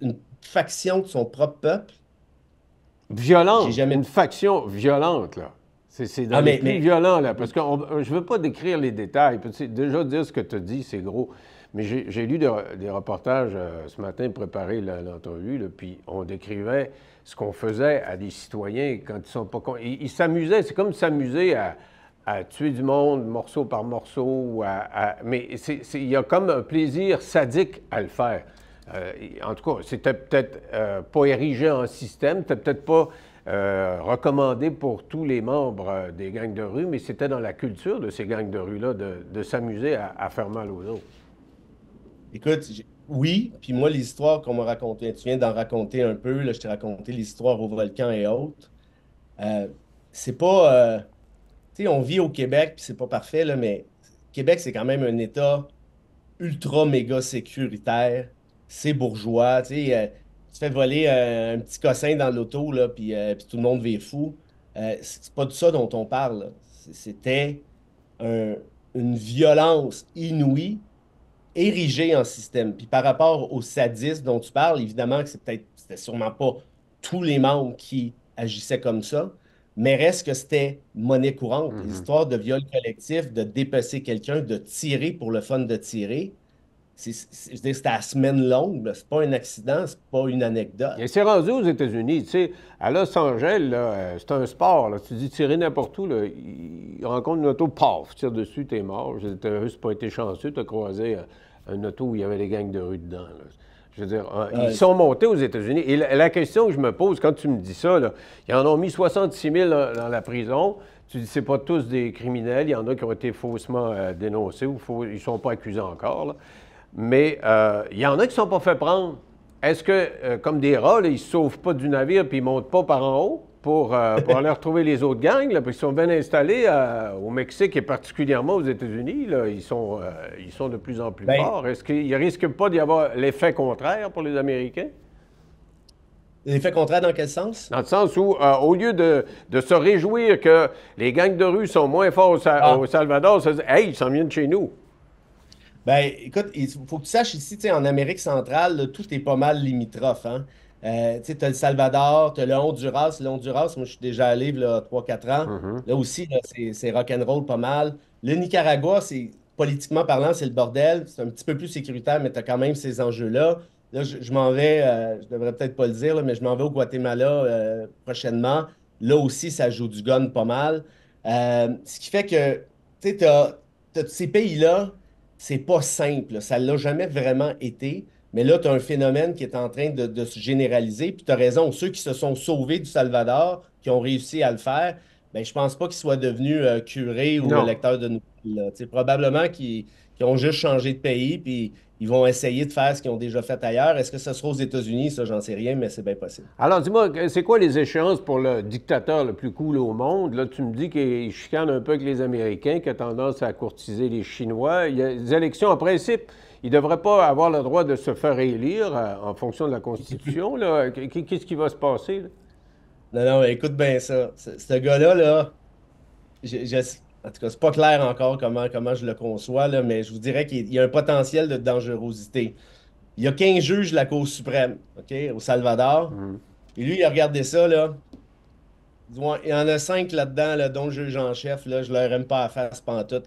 Speaker 2: une faction de son propre peuple, j'ai
Speaker 1: Violente,
Speaker 2: jamais...
Speaker 1: une faction violente, là. C'est dans
Speaker 2: Ah,
Speaker 1: les plus
Speaker 2: mais
Speaker 1: violents, là, parce que je ne veux pas décrire les détails. Tu sais, déjà dire ce que tu as dit, c'est gros. Mais j'ai lu des reportages ce matin pour préparer l'entrevue, là, puis on décrivait ce qu'on faisait à des citoyens quand ils sont pas... Ils s'amusaient, c'est comme s'amuser à tuer du monde morceau par morceau. Mais il y a comme un plaisir sadique à le faire. En tout cas, c'était peut-être pas érigé en système, c'était peut-être pas recommandé pour tous les membres des gangs de rue, mais c'était dans la culture de ces gangs de rue-là de s'amuser à faire mal aux autres.
Speaker 2: écoute, oui, puis moi, les histoires qu'on m'a racontées, tu viens d'en raconter un peu, là, je t'ai raconté l'histoire au volcan et autres. Euh, c'est pas. Tu sais, on vit au Québec, puis c'est pas parfait, là, mais Québec, c'est quand même un État ultra méga sécuritaire. C'est bourgeois. Tu sais, tu fais voler un petit cossin dans l'auto, là, puis tout le monde vire fou. C'est pas de ça dont on parle, là. C'était un- une violence inouïe érigé en système. Puis par rapport au sadisme dont tu parles, évidemment que c'était sûrement pas tous les membres qui agissaient comme ça, mais reste que c'était monnaie courante. Les
Speaker 1: Mhm.
Speaker 2: histoires de viol collectif, de dépecer quelqu'un, de tirer pour le fun de tirer, je veux dire, c'était à semaine longue, là. C'est pas un accident, c'est pas une anecdote.
Speaker 1: Et c'est rendu aux États-Unis, tu sais, à Los Angeles, là, c'est un sport, là. Tu dis tirer n'importe où, là, il rencontre une auto, paf, tire dessus, t'es mort. T'as juste pas été chanceux, t'as croisé une auto où il y avait des gangs de rue dedans, là. Je veux dire, ils
Speaker 2: Euh,
Speaker 1: sont montés aux États-Unis. Et la question que je me pose quand tu me dis ça, là, ils en ont mis 66 000 dans la prison. Tu dis, c'est pas tous des criminels. Il y en a qui ont été faussement dénoncés ou ils sont pas accusés encore, là. Mais il y en a qui ne sont pas fait prendre. Est-ce que, comme des rats, là, ils ne se sauvent pas du navire puis ils ne montent pas par en haut pour aller retrouver les autres gangs, là, parce qu'ils sont bien installés au Mexique et particulièrement aux États-Unis, là, ils sont de plus en plus
Speaker 2: ben,
Speaker 1: forts. Est-ce qu'il ne risque pas d'y avoir l'effet contraire pour les Américains?
Speaker 2: l'effet contraire dans quel sens?
Speaker 1: Dans le sens où, au lieu de se réjouir que les gangs de rue sont moins forts au
Speaker 2: Ah,
Speaker 1: Salvador, ça se dit, hey, ils s'en viennent chez nous.
Speaker 2: ben, écoute, il faut que tu saches ici, tu sais, en Amérique centrale, là, tout est pas mal limitrophe, hein. Tu sais, t'as le Salvador, t'as le Honduras. Le Honduras, moi, je suis déjà allé, là, 3 4 ans.
Speaker 1: Mhm.
Speaker 2: Là aussi, là, c'est rock'n'roll pas mal. Le Nicaragua, c'est, politiquement parlant, c'est le bordel. C'est un petit peu plus sécuritaire, mais t'as quand même ces enjeux-là. Là, je m'en vais, je devrais peut-être pas le dire, là, mais je m'en vais au Guatemala prochainement. Là aussi, ça joue du gun pas mal. Ce qui fait que, tu sais, t'as ces pays-là, c'est pas simple, là. Ça l'a jamais vraiment été. Mais là, tu as un phénomène qui est en train de se généraliser. Puis tu as raison, ceux qui se sont sauvés du Salvador, qui ont réussi à le faire, ben, je pense pas qu'ils soient devenus curés ou
Speaker 1: Non.
Speaker 2: lecteurs de nouvelles, là. Tu sais, probablement qu'ils ont juste changé de pays, puis ils vont essayer de faire ce qu'ils ont déjà fait ailleurs. Est-ce que ce sera aux États-Unis? Ça, j'en sais rien, mais c'est bien possible.
Speaker 1: Alors, dis-moi, c'est quoi les échéances pour le dictateur le plus cool au monde? Là, tu me dis qu'il chicane un peu avec les Américains, qu'il a tendance à courtiser les Chinois. Il y a des élections, en principe, il ne devrait pas avoir le droit de se faire élire en fonction de la Constitution. Là. Qu'est-ce qui va se passer? Là?
Speaker 2: Non, non, mais écoute bien ça. Ce gars-là, là, en tout cas, c'est pas clair encore comment je le conçois, là, mais je vous dirais qu'il y a un potentiel de dangerosité. Il y a 15 juges de la Cour suprême, OK, au Salvador. Et lui, il a regardé ça, là. Il y en a 5 là-dedans, là, dont le juge en chef, là, je leur aime pas à face pantoute.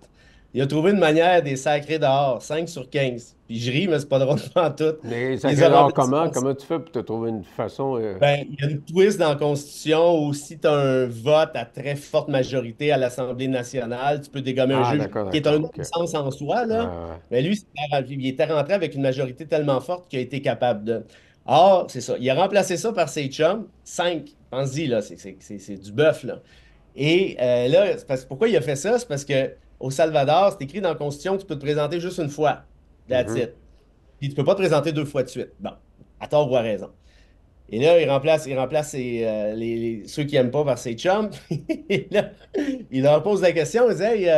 Speaker 2: Il a trouvé une manière des sacrés dehors, 5 sur 15. Puis je ris, mais c'est pas drôle pantoute.
Speaker 1: Mais ça
Speaker 2: Il les
Speaker 1: fait
Speaker 2: a
Speaker 1: alors
Speaker 2: remplacés
Speaker 1: comment?
Speaker 2: par
Speaker 1: Comment tu fais pour te trouver une façon...
Speaker 2: ben, il y a une twist dans la Constitution où si tu as un vote à très forte majorité à l'Assemblée nationale, tu peux dégommer un
Speaker 1: Ah,
Speaker 2: juge,
Speaker 1: d'accord,
Speaker 2: qui est un
Speaker 1: d'accord, OK.
Speaker 2: non-sens en soi, là.
Speaker 1: Ouais.
Speaker 2: Mais lui, il était rentré avec une majorité tellement forte qu'il a été capable de. Or, c'est ça. Il a remplacé ça par ses chums, 5. Pense-y, là, c'est du bœuf, là. Et là, pourquoi il a fait ça? C'est parce que au Salvador, c'est écrit dans la Constitution que tu peux te présenter juste une fois. That's
Speaker 1: Mhm.
Speaker 2: it. Puis tu peux pas te présenter 2 fois de suite. Bon, à tort ou à raison. Et là, il remplace ceux qui n'aiment pas par ses chums. Et là, il leur pose la question, il dit Hey,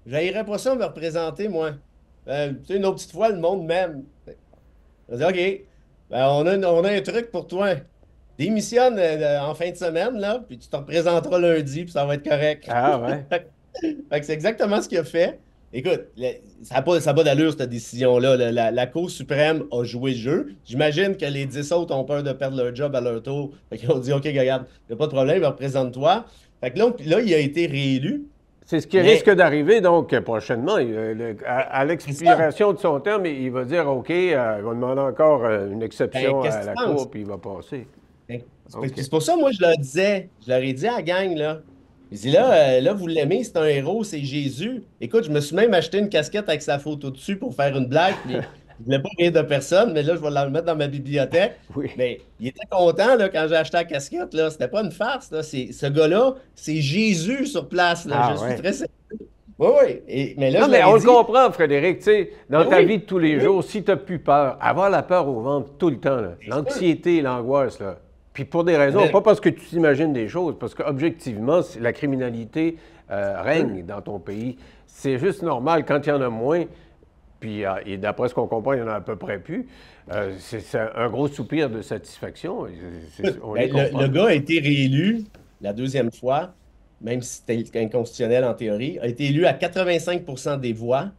Speaker 2: j'haïrais pas ça me représenter, moi. Tu sais, une autre petite fois, le monde m'aime. Il dit OK, ben, on a un truc pour toi. Démissionne en fin de semaine, là, puis tu te représenteras lundi, puis ça va être correct.
Speaker 1: Ah, ouais.
Speaker 2: Fait que c'est exactement ce qu'il a fait. Écoute, ça n'a pas d'allure, cette décision-là. La Cour suprême a joué le jeu. J'imagine que les 10 autres ont peur de perdre leur job à leur tour. Fait qu'ils ont dit, OK, regarde, il n'y a pas de problème, représente-toi. Fait que là, il a été réélu.
Speaker 1: C'est ce qui
Speaker 2: Mais
Speaker 1: risque d'arriver, donc, prochainement. À
Speaker 2: c'est ça.
Speaker 1: l'expiration de son terme, il va dire OK, il va demander encore une
Speaker 2: Ben,
Speaker 1: exception
Speaker 2: qu'est-ce
Speaker 1: à
Speaker 2: que
Speaker 1: la
Speaker 2: tu penses?
Speaker 1: Cour, puis il va passer.
Speaker 2: Ben,
Speaker 1: OK.
Speaker 2: C'est pour ça, moi, je leur ai dit à la gang, là. Je dis là, vous l'aimez, c'est un héros, c'est Jésus. Écoute, je me suis même acheté une casquette avec sa photo dessus pour faire une blague, puis je voulais pas rire de personne, mais là, je vais la mettre dans ma bibliothèque.
Speaker 1: Oui.
Speaker 2: Mais il était content, là, quand j'ai acheté la casquette, là. C'était pas une farce, là. Ce gars-là, c'est Jésus sur place, là.
Speaker 1: Ah,
Speaker 2: Je suis
Speaker 1: ouais.
Speaker 2: très sérieux. Oui, oui. Mais là,
Speaker 1: Non,
Speaker 2: je
Speaker 1: mais
Speaker 2: leur
Speaker 1: on
Speaker 2: ai
Speaker 1: le
Speaker 2: dit,
Speaker 1: comprend, Frédéric. Tu sais, dans
Speaker 2: ben
Speaker 1: ta vie
Speaker 2: oui,
Speaker 1: de tous les
Speaker 2: oui,
Speaker 1: jours, si tu n'as plus peur, avoir la peur au ventre tout le temps, là,
Speaker 2: bien sûr.
Speaker 1: l'anxiété, l'angoisse, là, puis pour des raisons,
Speaker 2: Mais-
Speaker 1: pas parce que tu t'imagines des choses, parce qu'objectivement, la criminalité règne dans ton pays. C'est juste normal quand il y en a moins, puis et d'après ce qu'on comprend, il y en a à peu près plus. C'est un gros soupir de satisfaction. On les
Speaker 2: Ben,
Speaker 1: comprend.
Speaker 2: le gars a été réélu la deuxième fois, même si c'était inconstitutionnel en théorie, a été élu à 85 des voix.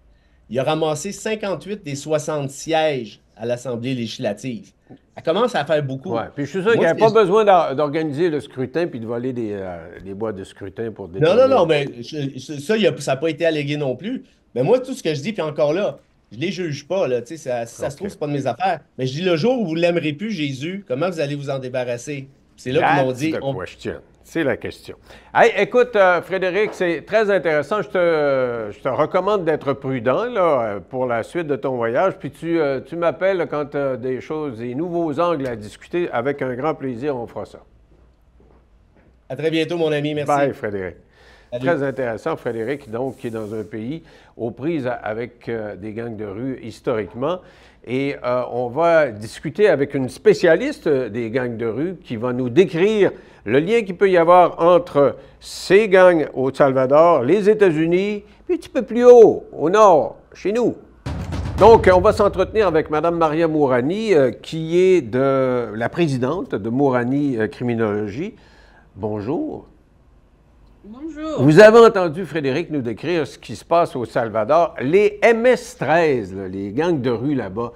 Speaker 2: Il a ramassé 58 des 60 sièges à l'Assemblée législative. Ça commence à faire beaucoup.
Speaker 1: Ouais. Puis je suis sûr qu'il n'y
Speaker 2: Moi,
Speaker 1: avait pas besoin d'organiser le scrutin puis de voler des boîtes de scrutin pour
Speaker 2: non, non,
Speaker 1: déterminer.
Speaker 2: non, mais ça, ça n'a pas été allégué non plus. Mais moi, tout ce que je dis, puis encore là, je les juge pas, là, tu sais, si ça se trouve,
Speaker 1: OK.
Speaker 2: c'est pas de mes affaires. Mais je dis le jour où vous l'aimerez plus, Jésus, comment vous allez vous en débarrasser? C'est là qu'ils m'ont
Speaker 1: That's
Speaker 2: dit,
Speaker 1: the question. C'est la question. Hey, écoute, Frédéric, c'est très intéressant. Je te recommande d'être prudent là, pour la suite de ton voyage. Puis tu m'appelles là, quand tu as des choses, des nouveaux angles à discuter. Avec un grand plaisir, on fera ça.
Speaker 2: à très bientôt, mon ami, merci.
Speaker 1: Bye, Frédéric.
Speaker 2: Salut.
Speaker 1: Très intéressant, Frédéric, donc, qui est dans un pays aux prises avec des gangs de rue historiquement. Et on va discuter avec une spécialiste des gangs de rue qui va nous décrire le lien qu'il peut y avoir entre ces gangs au Salvador, les États-Unis, puis un petit peu plus haut, au nord, chez nous. Donc, on va s'entretenir avec Mme Maria Mourani, qui est la présidente de Mourani Criminologie. Bonjour.
Speaker 4: Bonjour.
Speaker 1: Vous avez entendu Frédéric nous décrire ce qui se passe au Salvador. Les MS-13, là, les gangs de rue là-bas,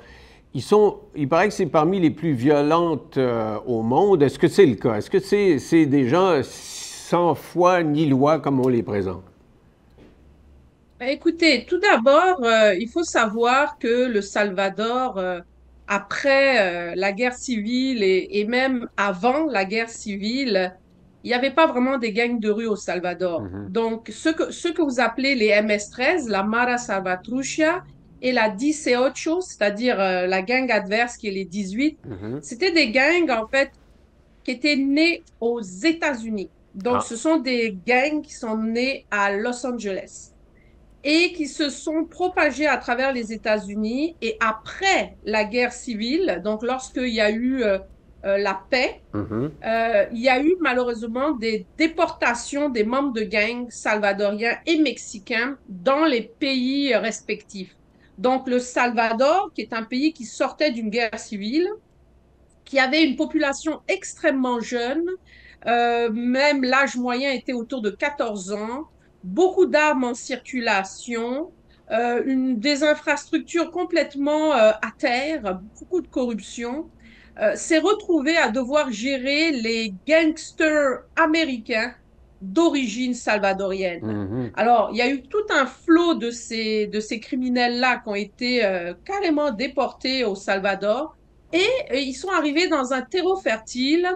Speaker 1: il paraît que c'est parmi les plus violentes au monde. Est-ce que c'est le cas? Est-ce que c'est des gens sans foi ni loi comme on les présente?
Speaker 4: Ben, écoutez, tout d'abord, il faut savoir que le Salvador, après la guerre civile et même avant la guerre civile, il n'y avait pas vraiment des gangs de rue au Salvador.
Speaker 1: Mhm,
Speaker 4: Donc, ce que vous appelez les MS-13, la Mara Salvatrucha et la 18, c'est-à-dire la gang adverse qui est les 18,
Speaker 1: mhm.
Speaker 4: c'était des gangs, en fait, qui étaient nés aux États-Unis. Donc,
Speaker 1: Ah.
Speaker 4: ce sont des gangs qui sont nés à Los Angeles et qui se sont propagés à travers les États-Unis. Et après la guerre civile, donc lorsqu'il y a eu la paix,
Speaker 1: Mhm.
Speaker 4: il y a eu malheureusement des déportations des membres de gangs salvadoriens et mexicains dans les pays respectifs. Donc le Salvador, qui est un pays qui sortait d'une guerre civile, qui avait une population extrêmement jeune, même l'âge moyen était autour de 14 ans, beaucoup d'armes en circulation, des infrastructures complètement à terre, beaucoup de corruption, s'est retrouvé à devoir gérer les gangsters américains d'origine salvadorienne.
Speaker 1: Mhm.
Speaker 4: Alors, il y a eu tout un flot de ces criminels-là qui ont été carrément déportés au Salvador et ils sont arrivés dans un terreau fertile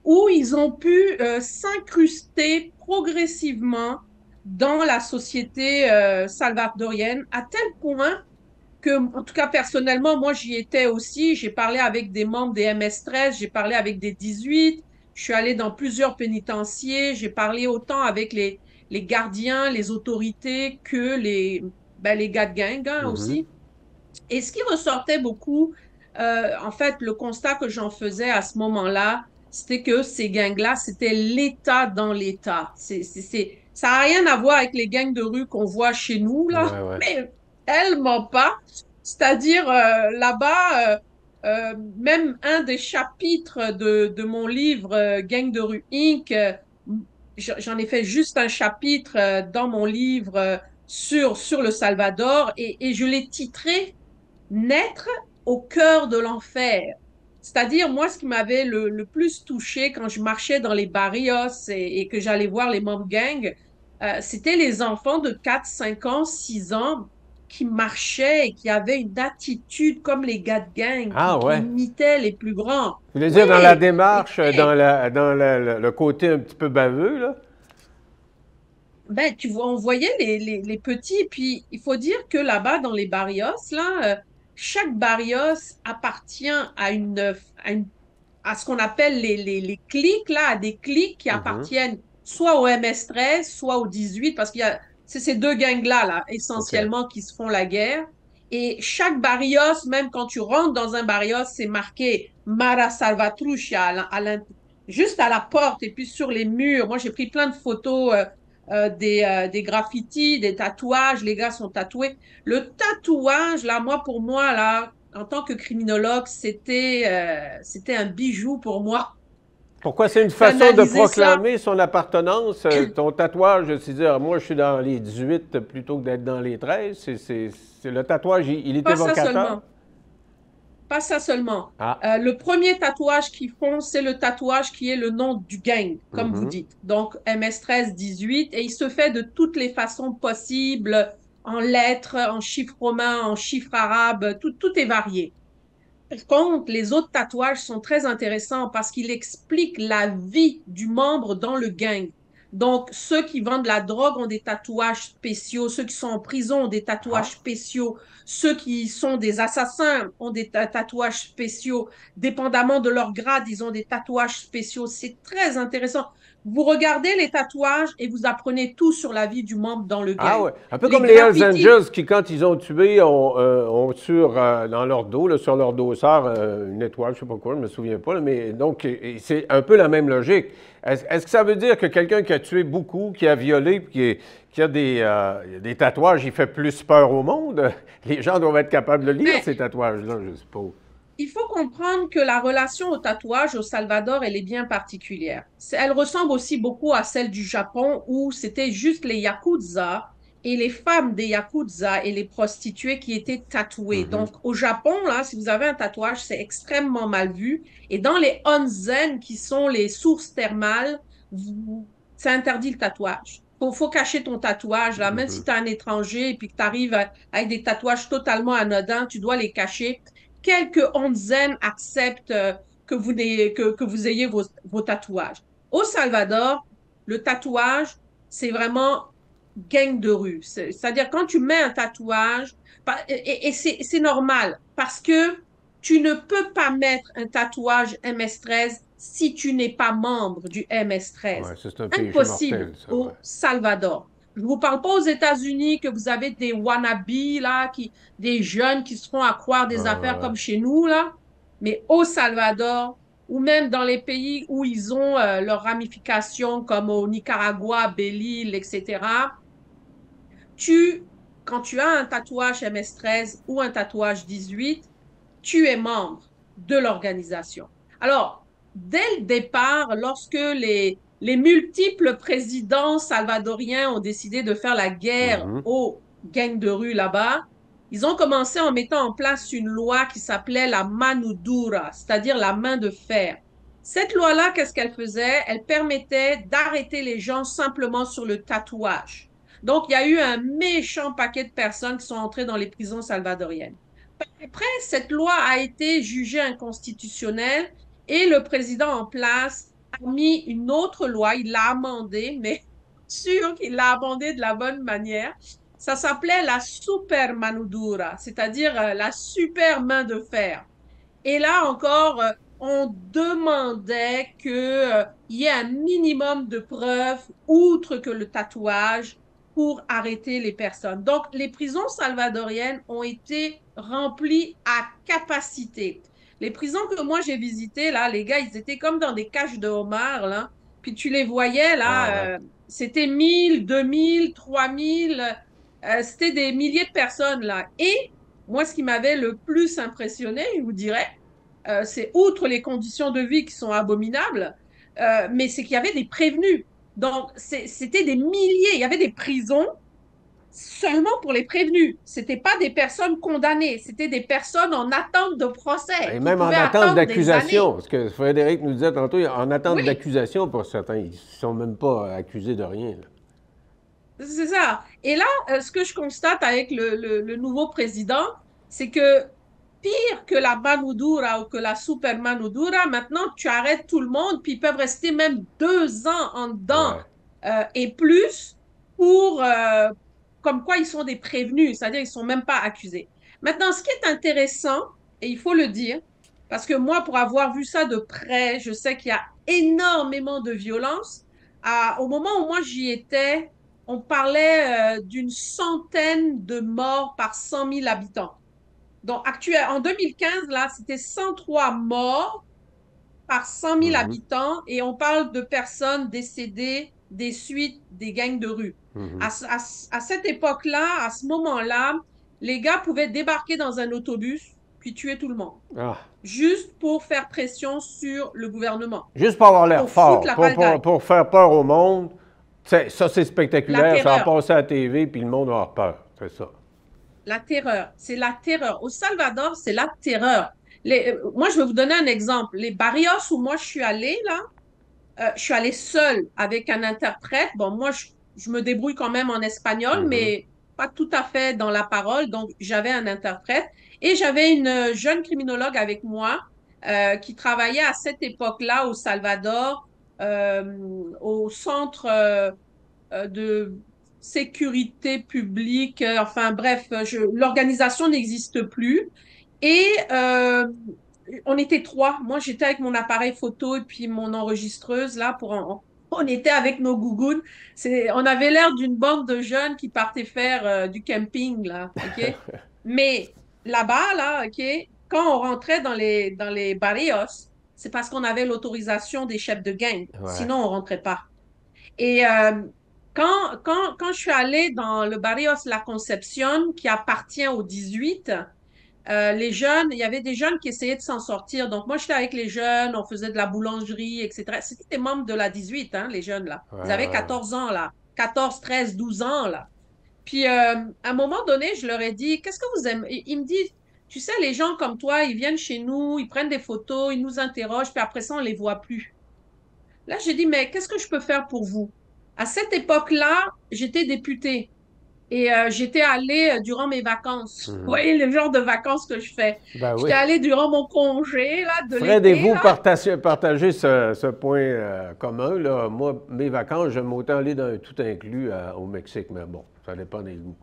Speaker 4: où ils ont pu s'incruster progressivement dans la société salvadorienne à tel point que, en tout cas personnellement, moi j'y étais aussi, j'ai parlé avec des membres des MS-13, j'ai parlé avec des 18, je suis allée dans plusieurs pénitenciers, j'ai parlé autant avec les gardiens, les autorités que les gars de gang hein,
Speaker 1: Mhm.
Speaker 4: aussi. Et ce qui ressortait beaucoup, en fait, le constat que j'en faisais à ce moment-là, c'était que ces gangs-là, c'était l'État dans l'État. Ça n'a rien à voir avec les gangs de rue qu'on voit chez nous, là,
Speaker 1: Ouais, ouais.
Speaker 4: mais tellement pas. C'est-à-dire, là-bas, même un des chapitres de mon livre Gang de rue Inc., j'en ai fait juste un chapitre dans mon livre sur le Salvador et je l'ai titré Naître au cœur de l'enfer. C'est-à-dire, moi, ce qui m'avait le plus touché quand je marchais dans les barrios et que j'allais voir les membres gang, c'était les enfants de 4, 5 ans, 6 ans qui marchaient et qui avaient une attitude comme les gars de gang,
Speaker 1: Ah
Speaker 4: qui
Speaker 1: ouais.
Speaker 4: imitaient les plus grands.
Speaker 1: Je voulais
Speaker 4: Oui,
Speaker 1: dire dans la démarche,
Speaker 4: écoutez,
Speaker 1: le côté un petit peu baveux, là.
Speaker 4: ben, tu vois, on voyait les petits, puis il faut dire que là-bas, dans les barrios, là, chaque barrios appartient à une à ce qu'on appelle les cliques, là, à des cliques qui
Speaker 1: Mhm.
Speaker 4: appartiennent soit au MS-13, soit au 18, parce qu'il y a, c'est ces deux gangs-là, là,
Speaker 1: OK.
Speaker 4: essentiellement, qui se font la guerre. Et chaque barrios, même quand tu rentres dans un barrios, c'est marqué Mara Salvatrucha juste à la porte et puis sur les murs. Moi, j'ai pris plein de photos des graffitis, des tatouages. Les gars sont tatoués. Le tatouage, là, moi, pour moi, là, en tant que criminologue, c'était un bijou pour moi
Speaker 1: Pourquoi c'est une façon de
Speaker 4: d'analyser ça.
Speaker 1: proclamer son appartenance? Ton tatouage, c'est dire, moi, je suis dans les 18 plutôt que d'être dans les 13. C'est le tatouage, il est
Speaker 4: Pas ça
Speaker 1: évocateur?
Speaker 4: seulement. Pas ça seulement.
Speaker 1: Ah.
Speaker 4: Le premier tatouage qu'ils font, c'est le tatouage qui est le nom du gang, comme vous
Speaker 1: Mhm.
Speaker 4: dites. Donc, MS-13, 18, et il se fait de toutes les façons possibles, en lettres, en chiffres romains, en chiffres arabes, tout est varié. Par contre, les autres tatouages sont très intéressants parce qu'ils expliquent la vie du membre dans le gang. Donc, ceux qui vendent la drogue ont des tatouages spéciaux, ceux qui sont en prison ont des tatouages
Speaker 1: Ah.
Speaker 4: spéciaux, ceux qui sont des assassins ont des tatouages spéciaux. Dépendamment de leur grade, ils ont des tatouages spéciaux. C'est très intéressant. Vous regardez les tatouages et vous apprenez tout sur la vie du membre dans le
Speaker 1: Ah
Speaker 4: gang.
Speaker 1: ouais. Un peu
Speaker 4: Les
Speaker 1: comme les Hells
Speaker 4: graffitis,
Speaker 1: Angels qui, quand ils ont tué, ont sur, dans leur dos, là, sur leur dossard, une étoile, je ne sais pas quoi, je ne me souviens pas. Là, mais donc, c'est un peu la même logique. Est-ce que ça veut dire que quelqu'un qui a tué beaucoup, qui a violé, puis qui a des tatouages, il fait plus peur au monde? Les gens doivent être capables de lire
Speaker 4: ben,
Speaker 1: ces tatouages-là, je suppose.
Speaker 4: il faut comprendre que la relation au tatouage au Salvador, elle est bien particulière. Elle ressemble aussi beaucoup à celle du Japon où c'était juste les yakuza et les femmes des yakuza et les prostituées qui étaient tatouées.
Speaker 1: Mhm.
Speaker 4: Donc au Japon, là, si vous avez un tatouage, c'est extrêmement mal vu. Et dans les onsen, qui sont les sources thermales, c'est interdit le tatouage. Faut cacher ton tatouage, là. Même si
Speaker 1: Mhm.
Speaker 4: tu es un étranger et puis que tu arrives avec des tatouages totalement anodins, tu dois les cacher. Quelques onzen acceptent que vous ayez vos tatouages. Au Salvador, le tatouage, c'est vraiment gang de rue. C'est-à-dire, quand tu mets un tatouage, et c'est normal, parce que tu ne peux pas mettre un tatouage MS-13 si tu n'es pas membre du
Speaker 1: Ouais,
Speaker 4: MS-13.
Speaker 1: ça, c'est un péché
Speaker 4: Impossible
Speaker 1: mortel, ça, ouais.
Speaker 4: au Salvador. Je ne vous parle pas aux États-Unis que vous avez des wannabes, là, des jeunes qui se font à croire
Speaker 1: Ouais,
Speaker 4: des affaires
Speaker 1: ouais.
Speaker 4: comme chez nous, là. Mais au Salvador, ou même dans les pays où ils ont leurs ramifications, comme au Nicaragua, Belize, etc., tu, quand tu as un tatouage MS-13 ou un tatouage 18, tu es membre de l'organisation. Alors, dès le départ, lorsque les multiples présidents salvadoriens ont décidé de faire la guerre
Speaker 1: Mhm.
Speaker 4: aux gangs de rue là-bas, ils ont commencé en mettant en place une loi qui s'appelait la mano dura, c'est-à-dire la main de fer. Cette loi-là, qu'est-ce qu'elle faisait? Elle permettait d'arrêter les gens simplement sur le tatouage. Donc, il y a eu un méchant paquet de personnes qui sont entrées dans les prisons salvadoriennes. Après, cette loi a été jugée inconstitutionnelle et le président en place a mis une autre loi, il l'a amendée, mais sûr qu'il l'a amendée de la bonne manière. Ça s'appelait la super manudura, c'est-à-dire la super main de fer. Et là encore, on demandait qu'il y ait un minimum de preuves, outre que le tatouage, pour arrêter les personnes. Donc, les prisons salvadoriennes ont été remplies à capacité. Les prisons que moi j'ai visitées, là, les gars, ils étaient comme dans des cages de homards, là. Puis tu les voyais,
Speaker 1: Ah ouais.
Speaker 4: là, c'était 1000, 2000, 3000, c'était des milliers de personnes, là. Et moi, ce qui m'avait le plus impressionné, je vous dirais, c'est outre les conditions de vie qui sont abominables, mais c'est qu'il y avait des prévenus. Donc, c'était des milliers, il y avait des prisons seulement pour les prévenus. C'était pas des personnes condamnées, c'était des personnes en attente de procès
Speaker 1: Et
Speaker 4: qui
Speaker 1: même en
Speaker 4: pouvaient
Speaker 1: attente
Speaker 4: attendre des
Speaker 1: d'accusation,
Speaker 4: années.
Speaker 1: parce que Frédéric nous disait tantôt, en attente
Speaker 4: Oui,
Speaker 1: d'accusation pour certains. Ils ne sont même pas accusés de rien, là.
Speaker 4: c'est ça. Et là, ce que je constate avec le nouveau président, c'est que pire que la Manudura ou que la Super Manudura, maintenant, tu arrêtes tout le monde, puis ils peuvent rester même 2 ans en dedans
Speaker 1: Ouais.
Speaker 4: et plus pour, comme quoi ils sont des prévenus, c'est-à-dire ils ne sont même pas accusés. Maintenant, ce qui est intéressant, et il faut le dire, parce que moi, pour avoir vu ça de près, je sais qu'il y a énormément de violence. Au moment où moi j'y étais, on parlait d'une centaine de morts par 100 000 habitants. Donc, en 2015, là, c'était 103 morts par 100 000
Speaker 1: Mhm.
Speaker 4: habitants et on parle de personnes décédées des suites des gangs de rue.
Speaker 1: Mhm.
Speaker 4: À cette époque-là, à ce moment-là, les gars pouvaient débarquer dans un autobus puis tuer tout le monde,
Speaker 1: Ah.
Speaker 4: juste pour faire pression sur le gouvernement,
Speaker 1: Juste pour avoir l'air
Speaker 4: pour foutre
Speaker 1: fort,
Speaker 4: la pagaille,
Speaker 1: pour faire peur au monde. Ça, c'est
Speaker 4: la
Speaker 1: spectaculaire. Ça va
Speaker 4: terreur.
Speaker 1: passer à la TV, puis le monde va avoir peur. C'est ça.
Speaker 4: La terreur, c'est la terreur. Au Salvador, c'est la terreur. Moi, je vais vous donner un exemple. Les barrios où moi je suis allée, là, je suis allée seule avec un interprète. Bon, moi, je me débrouille quand même en espagnol,
Speaker 1: Mhm.
Speaker 4: mais pas tout à fait dans la parole. Donc, j'avais un interprète et j'avais une jeune criminologue avec moi qui travaillait à cette époque-là au Salvador, euh, au centre de sécurité publique. Enfin, bref, l'organisation n'existe plus. Et on était trois. Moi, j'étais avec mon appareil photo et puis mon enregistreuse là on était avec nos gougounes. On avait l'air d'une bande de jeunes qui partaient faire du camping là, ok. Mais là-bas là, ok, quand on rentrait dans les barrios, c'est parce qu'on avait l'autorisation des chefs de gang.
Speaker 1: Ouais.
Speaker 4: Sinon, on rentrait pas. Et quand je suis allée dans le Barrios La Concepción, qui appartient au 18, les jeunes, il y avait des jeunes qui essayaient de s'en sortir. Donc, moi, j'étais avec les jeunes, on faisait de la boulangerie, etc. C'était des membres de la 18, hein, les jeunes, là.
Speaker 1: Ouais,
Speaker 4: Ils avaient
Speaker 1: ouais,
Speaker 4: 14 ans, là. 14, 13, 12 ans, là. Puis, à un moment donné, je leur ai dit, qu'est-ce que vous aimez? Ils me disent, tu sais, les gens comme toi, ils viennent chez nous, ils prennent des photos, ils nous interrogent, puis après ça, on les voit plus. Là, j'ai dit, mais qu'est-ce que je peux faire pour vous? À cette époque-là, j'étais députée et j'étais allée durant mes vacances.
Speaker 1: ouais.
Speaker 4: Vous
Speaker 1: Mhm.
Speaker 4: voyez le genre de vacances que je fais.
Speaker 1: Ben
Speaker 4: J'étais
Speaker 1: oui.
Speaker 4: allée durant mon congé là, de
Speaker 1: Fred et
Speaker 4: l'été.
Speaker 1: vous
Speaker 4: Là.
Speaker 1: partagez ce point commun, là. Moi, mes vacances, j'aime autant aller dans un tout inclus au Mexique, mais bon, ça dépend des goûts.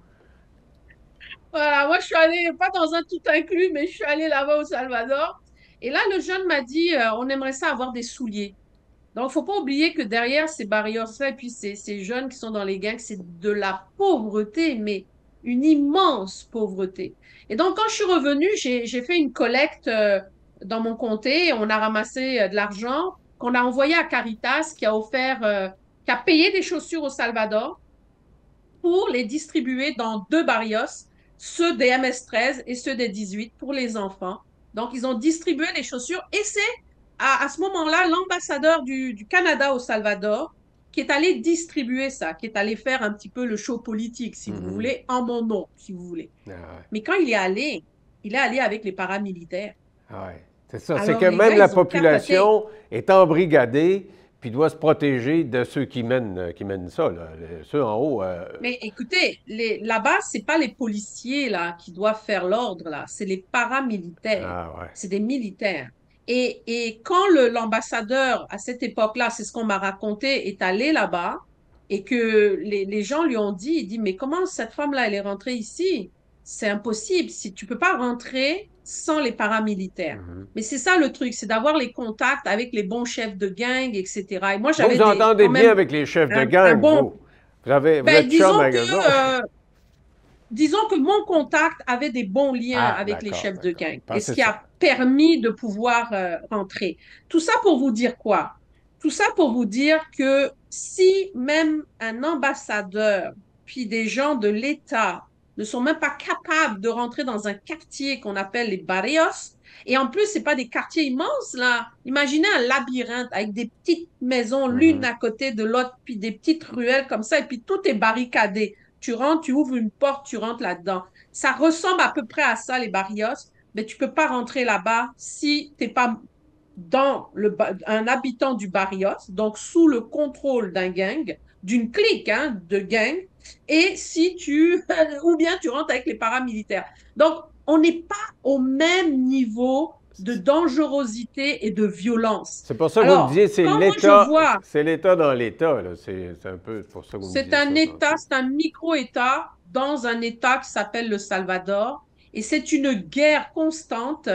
Speaker 4: Voilà, moi, je suis allée, pas dans un tout inclus, mais je suis allée là-bas au Salvador. Et là, le jeune m'a dit, on aimerait ça avoir des souliers. Donc, il ne faut pas oublier que derrière ces barrières-là, et puis ces jeunes qui sont dans les gangs, c'est de la pauvreté, mais une immense pauvreté. Et donc, quand je suis revenue, j'ai fait une collecte dans mon comté. On a ramassé de l'argent qu'on a envoyé à Caritas, qui a payé des chaussures au Salvador pour les distribuer dans deux barrios, ceux des MS-13 et ceux des 18 pour les enfants. Donc, ils ont distribué les chaussures et c'est à ce moment-là l'ambassadeur du Canada au Salvador qui est allé distribuer ça, qui est allé faire un petit peu le show politique, si vous voulez, en mon nom, si vous voulez.
Speaker 1: Ah ouais.
Speaker 4: Mais quand il est allé avec les paramilitaires.
Speaker 1: Ah ouais. C'est ça. C'est
Speaker 4: Alors,
Speaker 1: que
Speaker 4: les
Speaker 1: même
Speaker 4: gars,
Speaker 1: la
Speaker 4: ils ont
Speaker 1: population est embrigadée puis doit se protéger de ceux qui mènent ça, là. Ceux en haut.
Speaker 4: Mais écoutez, là-bas, c'est pas les policiers là qui doivent faire l'ordre là, c'est les paramilitaires,
Speaker 1: Ah ouais.
Speaker 4: c'est des militaires. Et quand l'ambassadeur à cette époque-là, c'est ce qu'on m'a raconté, est allé là-bas et que les gens lui ont dit, il dit, mais comment cette femme-là, elle est rentrée ici? C'est impossible, si tu peux pas rentrer sans les paramilitaires.
Speaker 1: Mhm.
Speaker 4: Mais c'est ça le truc, c'est d'avoir les contacts avec les bons chefs de gang, etc. Et moi,
Speaker 1: Vous
Speaker 4: j'avais
Speaker 1: vous entendez
Speaker 4: quand
Speaker 1: bien
Speaker 4: même
Speaker 1: avec les chefs de
Speaker 4: un
Speaker 1: gang,
Speaker 4: bon.
Speaker 1: vous. Vous
Speaker 4: Ben,
Speaker 1: êtes chum avec eux autres.
Speaker 4: disons que mon contact avait des bons liens
Speaker 1: Ah,
Speaker 4: avec les
Speaker 1: d'accord,
Speaker 4: chefs de
Speaker 1: d'accord.
Speaker 4: gang et ce
Speaker 1: Pensez
Speaker 4: qui
Speaker 1: ça.
Speaker 4: a permis de pouvoir rentrer. Tout ça pour vous dire quoi? Tout ça pour vous dire que si même un ambassadeur puis des gens de l'État ne sont même pas capables de rentrer dans un quartier qu'on appelle les barrios, et en plus, c'est pas des quartiers immenses, là. Imaginez un labyrinthe avec des petites maisons l'une
Speaker 1: Mhm.
Speaker 4: à côté de l'autre, puis des petites ruelles comme ça, et puis tout est barricadé. Tu rentres, tu ouvres une porte, tu rentres là-dedans. Ça ressemble à peu près à ça, les barrios, mais tu peux pas rentrer là-bas si tu n'es pas un habitant du barrios, donc sous le contrôle d'un gang, d'une clique hein, de gang, et si tu, ou bien tu rentres avec les paramilitaires. Donc, on n'est pas au même niveau de dangerosité et de violence.
Speaker 1: C'est pour ça que vous me
Speaker 4: Alors,
Speaker 1: disiez, c'est
Speaker 4: quand moi je
Speaker 1: l'État,
Speaker 4: vois
Speaker 1: c'est l'État dans l'État, là. C'est un peu pour ça que vous me
Speaker 4: c'est
Speaker 1: disiez
Speaker 4: un
Speaker 1: ça
Speaker 4: État,
Speaker 1: tantôt.
Speaker 4: c'est un micro-État dans un État qui s'appelle le Salvador et c'est une guerre constante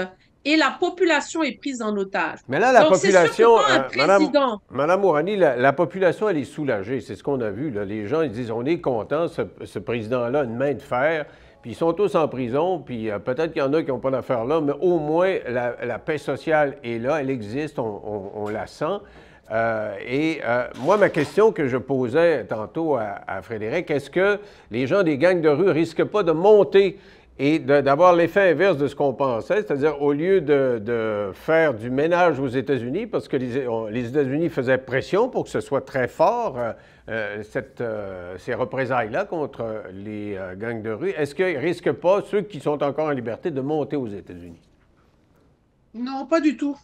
Speaker 4: et la population est prise en otage.
Speaker 1: Mais là, la
Speaker 4: Donc, c'est sûr que
Speaker 1: population,
Speaker 4: quand un
Speaker 1: Madame,
Speaker 4: président,
Speaker 1: Madame Mourani, la population, elle est soulagée. C'est ce qu'on a vu, là. Les gens, ils disent, on est content, ce président-là a une main de fer, puis ils sont tous en prison, puis peut-être qu'il y en a qui n'ont pas d'affaires là, mais au moins, la paix sociale est là, elle existe, on la sent. Moi, ma question que je posais tantôt à Frédéric, est-ce que les gens des gangs de rue risquent pas de monter et d'avoir l'effet inverse de ce qu'on pensait, c'est-à-dire au lieu de faire du ménage aux États-Unis, parce que les États-Unis faisaient pression pour que ce soit très fort, ces représailles-là contre les gangs de rue, est-ce qu'ils ne risquent pas, ceux qui sont encore en liberté, de monter aux États-Unis?
Speaker 4: non, pas du tout.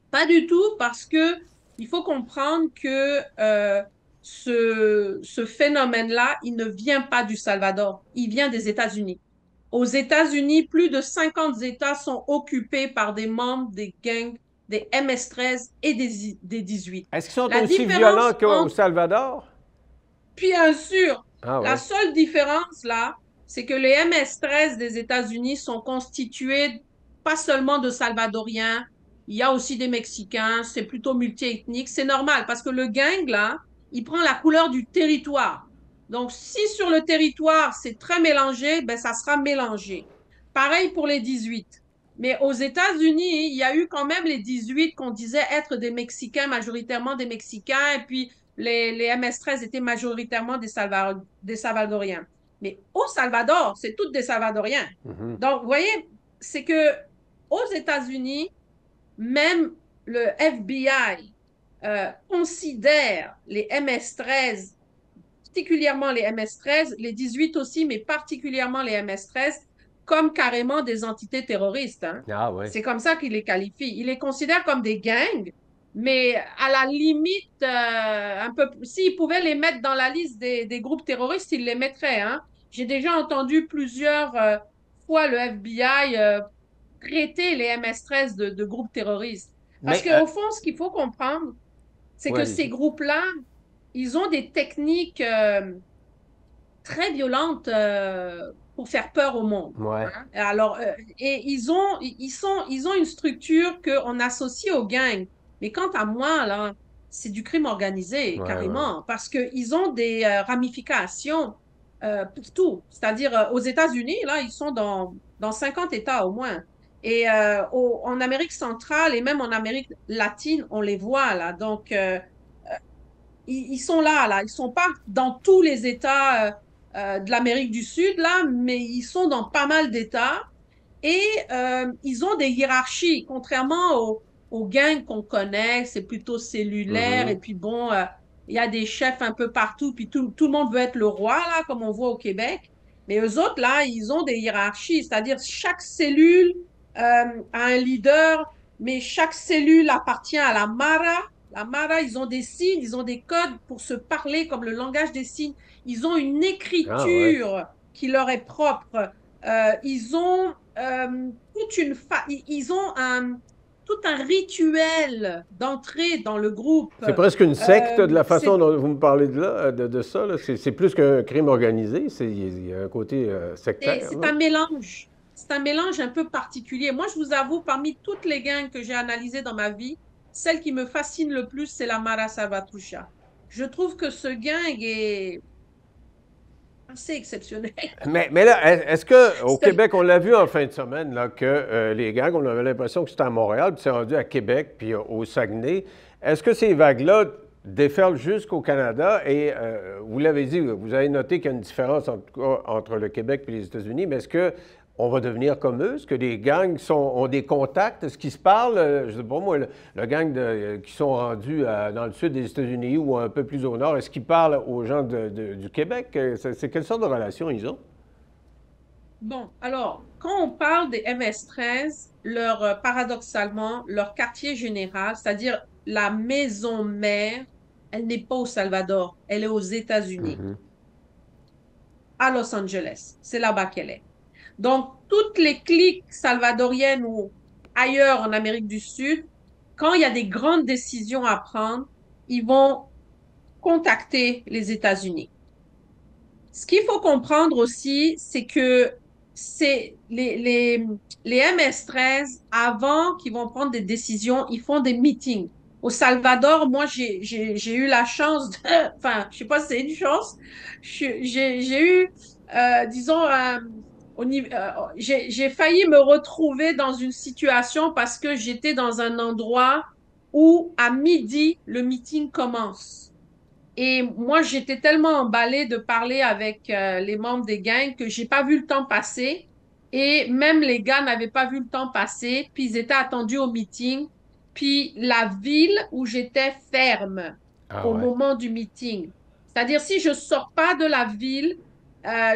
Speaker 4: Pas du tout parce que il faut comprendre que ce phénomène-là, il ne vient pas du Salvador, il vient des États-Unis. Aux États-Unis, plus de 50 États sont occupés par des membres des gangs, des MS-13 et des 18.
Speaker 1: Est-ce qu'ils sont
Speaker 4: La
Speaker 1: aussi
Speaker 4: différence
Speaker 1: violents qu'au
Speaker 4: entre,
Speaker 1: Salvador?
Speaker 4: bien sûr,
Speaker 1: Ah
Speaker 4: la
Speaker 1: oui.
Speaker 4: seule différence là, c'est que les MS-13 des États-Unis sont constitués pas seulement de Salvadoriens, il y a aussi des Mexicains, c'est plutôt multiethnique, c'est normal parce que le gang là, il prend la couleur du territoire. Donc si sur le territoire c'est très mélangé, ben ça sera mélangé. Pareil pour les 18. Mais aux États-Unis, il y a eu quand même les 18 qu'on disait être des Mexicains, majoritairement des Mexicains, et puis les MS-13 étaient majoritairement des Salvadoriens. Mais au Salvador, c'est toutes des Salvadoriens.
Speaker 1: Mhm.
Speaker 4: Donc, vous voyez, c'est que aux États-Unis, même le FBI considère les MS-13, particulièrement les MS-13, les 18 aussi, mais particulièrement les MS-13, comme carrément des entités terroristes. Hein.
Speaker 1: Ah oui.
Speaker 4: C'est comme ça qu'il les qualifie. Il les considère comme des gangs, mais à la limite, un peu, s'il pouvait les mettre dans la liste des groupes terroristes, il les mettrait. Hein. J'ai déjà entendu plusieurs fois le FBI traiter les MS-13 de groupes terroristes. Parce
Speaker 1: Mais,
Speaker 4: qu'au fond, ce qu'il faut comprendre, c'est
Speaker 1: ouais,
Speaker 4: que ces
Speaker 1: allez-y.
Speaker 4: groupes-là, ils ont des techniques très violentes pour faire peur au monde.
Speaker 1: Ouais,
Speaker 4: Hein. Alors, et ils ont une structure qu'on associe aux gangs. Mais quant à moi, là, c'est du crime organisé,
Speaker 1: ouais, ouais.
Speaker 4: carrément, parce qu'ils ont des ramifications pour tout. C'est-à-dire, aux États-Unis, là, ils sont dans 50 États au moins. Et en Amérique centrale et même en Amérique latine, on les voit, là. Donc, ils sont là, là. Ils sont pas dans tous les États de l'Amérique du Sud, là, mais ils sont dans pas mal d'États. Et ils ont des hiérarchies, contrairement aux gangs qu'on connaît, c'est plutôt cellulaire. Et
Speaker 1: Mhm.
Speaker 4: puis bon, il y a des chefs un peu partout, puis tout le monde veut être le roi, là, comme on voit au Québec. Mais eux autres, là, ils ont des hiérarchies, c'est-à-dire chaque cellule a un leader, mais chaque cellule appartient à la Mara. La Mara, ils ont des signes, ils ont des codes pour se parler comme le langage des signes. Ils ont une
Speaker 1: Ah ouais.
Speaker 4: écriture qui leur est propre. Ils ont ils ont tout un rituel d'entrée dans le groupe.
Speaker 1: C'est presque une secte de la façon
Speaker 4: C'est
Speaker 1: dont vous me parlez de, là, de ça. Là. C'est plus qu'un crime organisé. Il y a un côté sectaire.
Speaker 4: c'est
Speaker 1: Là.
Speaker 4: un mélange. C'est un mélange un peu particulier. Moi, je vous avoue, parmi toutes les gangs que j'ai analysées dans ma vie, celle qui me fascine le plus, c'est la Mara Salvatrucha. Je trouve que ce gang est assez exceptionnel.
Speaker 1: Mais là, est-ce qu'au Québec, on l'a vu en fin de semaine, là, que les gangs, on avait l'impression que c'était à Montréal, puis c'est rendu à Québec, puis au Saguenay. Est-ce que ces vagues-là déferlent jusqu'au Canada? Et vous l'avez dit, vous avez noté qu'il y a une différence en tout cas, entre le Québec et les États-Unis, mais est-ce qu'on va devenir comme eux? Est-ce que les gangs ont des contacts? Est-ce qu'ils se parlent? Je ne sais pas moi, le gang qui sont rendus dans le sud des États-Unis ou un peu plus au nord, est-ce qu'ils parlent aux gens du Québec? C'est quelle sorte de relation ils ont?
Speaker 4: Bon, alors, quand on parle des MS-13, paradoxalement, leur quartier général, c'est-à-dire la maison mère, elle n'est pas au Salvador, elle est aux États-Unis,
Speaker 1: Mhm.
Speaker 4: à Los Angeles. C'est là-bas qu'elle est. Donc, toutes les cliques salvadoriennes ou ailleurs en Amérique du Sud, quand il y a des grandes décisions à prendre, ils vont contacter les États-Unis. Ce qu'il faut comprendre aussi, c'est que c'est les MS-13, avant qu'ils vont prendre des décisions, ils font des meetings. Au Salvador, moi, j'ai eu la chance de, enfin, je sais pas si c'est une chance, j'ai eu, disons, j'ai failli me retrouver dans une situation parce que j'étais dans un endroit où à midi, le meeting commence. Et moi, j'étais tellement emballée de parler avec les membres des gangs que j'ai pas vu le temps passer. Et même les gars n'avaient pas vu le temps passer. Puis ils étaient attendus au meeting. Puis la ville où j'étais ferme
Speaker 1: Ah
Speaker 4: au
Speaker 1: ouais.
Speaker 4: moment du meeting. C'est-à-dire, si je sors pas de la ville,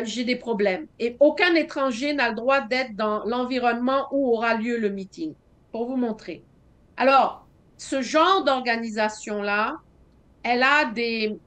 Speaker 4: j'ai des problèmes. Et aucun étranger n'a le droit d'être dans l'environnement où aura lieu le meeting. Pour vous montrer. Alors, ce genre d'organisation-là, elle a des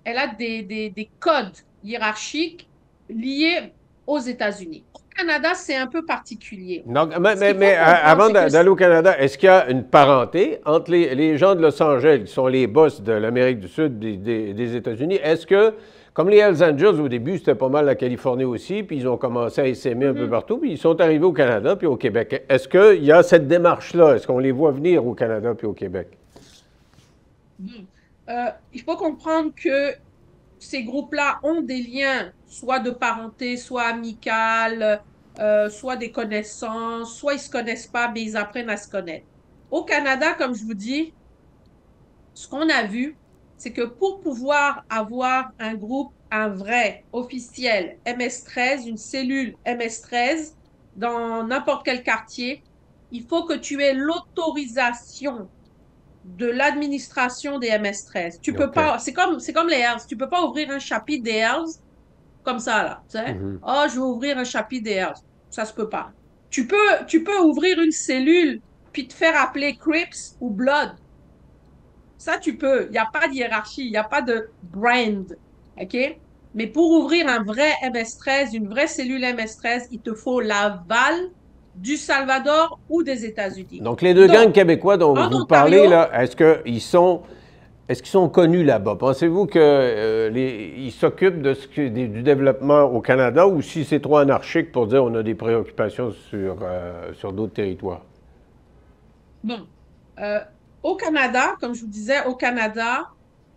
Speaker 4: codes hiérarchiques liés aux États-Unis. Au Canada, c'est un peu particulier.
Speaker 1: Donc,
Speaker 4: Ce qu'il faut
Speaker 1: mais
Speaker 4: comprendre,
Speaker 1: avant
Speaker 4: c'est que
Speaker 1: d'aller au Canada, est-ce qu'il y a une parenté entre les gens de Los Angeles, qui sont les boss de l'Amérique du Sud des États-Unis? Est-ce que, comme les Hells Angels au début, c'était pas mal la Californie aussi, puis ils ont commencé à essaimer un peu partout, puis ils sont arrivés au Canada puis au Québec. Est-ce qu'il y a cette démarche-là? Est-ce qu'on les voit venir au Canada puis au Québec?
Speaker 4: il faut comprendre que ces groupes-là ont des liens, soit de parenté, soit amical, soit des connaissances, soit ils se connaissent pas, mais ils apprennent à se connaître. Au Canada, comme je vous dis, ce qu'on a vu, c'est que pour pouvoir avoir un groupe, un vrai, officiel MS-13, une cellule MS-13 dans n'importe quel quartier, il faut que tu aies l'autorisation de l'administration des MS-13. Tu peux
Speaker 1: OK.
Speaker 4: pas, c'est comme les Hells, tu peux pas ouvrir un chapitre des Hells comme ça, là, tu sais.
Speaker 1: Mhm.
Speaker 4: Oh, je vais ouvrir un chapitre des Hells. Ça se peut pas. Tu peux ouvrir une cellule puis te faire appeler Crips ou Blood. Ça, tu peux. Il n'y a pas de hiérarchie, il n'y a pas de brand. OK? Mais pour ouvrir un vrai MS-13, une vraie cellule MS-13, il te faut l'aval du Salvador ou des États-Unis.
Speaker 1: Donc, les deux gangs
Speaker 4: Donc,
Speaker 1: québécois dont
Speaker 4: en
Speaker 1: vous
Speaker 4: Ontario,
Speaker 1: parlez, là, est-ce qu'ils sont Est-ce qu'ils sont connus là-bas? Pensez-vous qu'ils s'occupent du développement au Canada ou si c'est trop anarchique pour dire on a des préoccupations sur d'autres territoires?
Speaker 4: Bon, euh, au Canada, comme je vous disais, au Canada,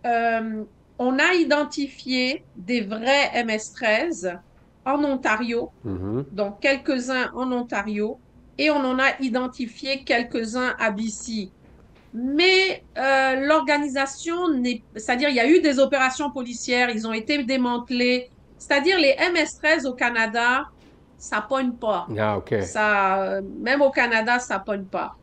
Speaker 4: euh, on a identifié des vrais MS-13 en Ontario,
Speaker 1: Mhm.
Speaker 4: donc quelques-uns en Ontario, et on en a identifié quelques-uns à BC. Mais l'organisation n'est, c'est-à-dire il y a eu des opérations policières, ils ont été démantelés. C'est-à-dire les MS-13 au Canada, ça pogne pas.
Speaker 1: Ah, OK.
Speaker 4: Ça, même au Canada, ça pogne pas.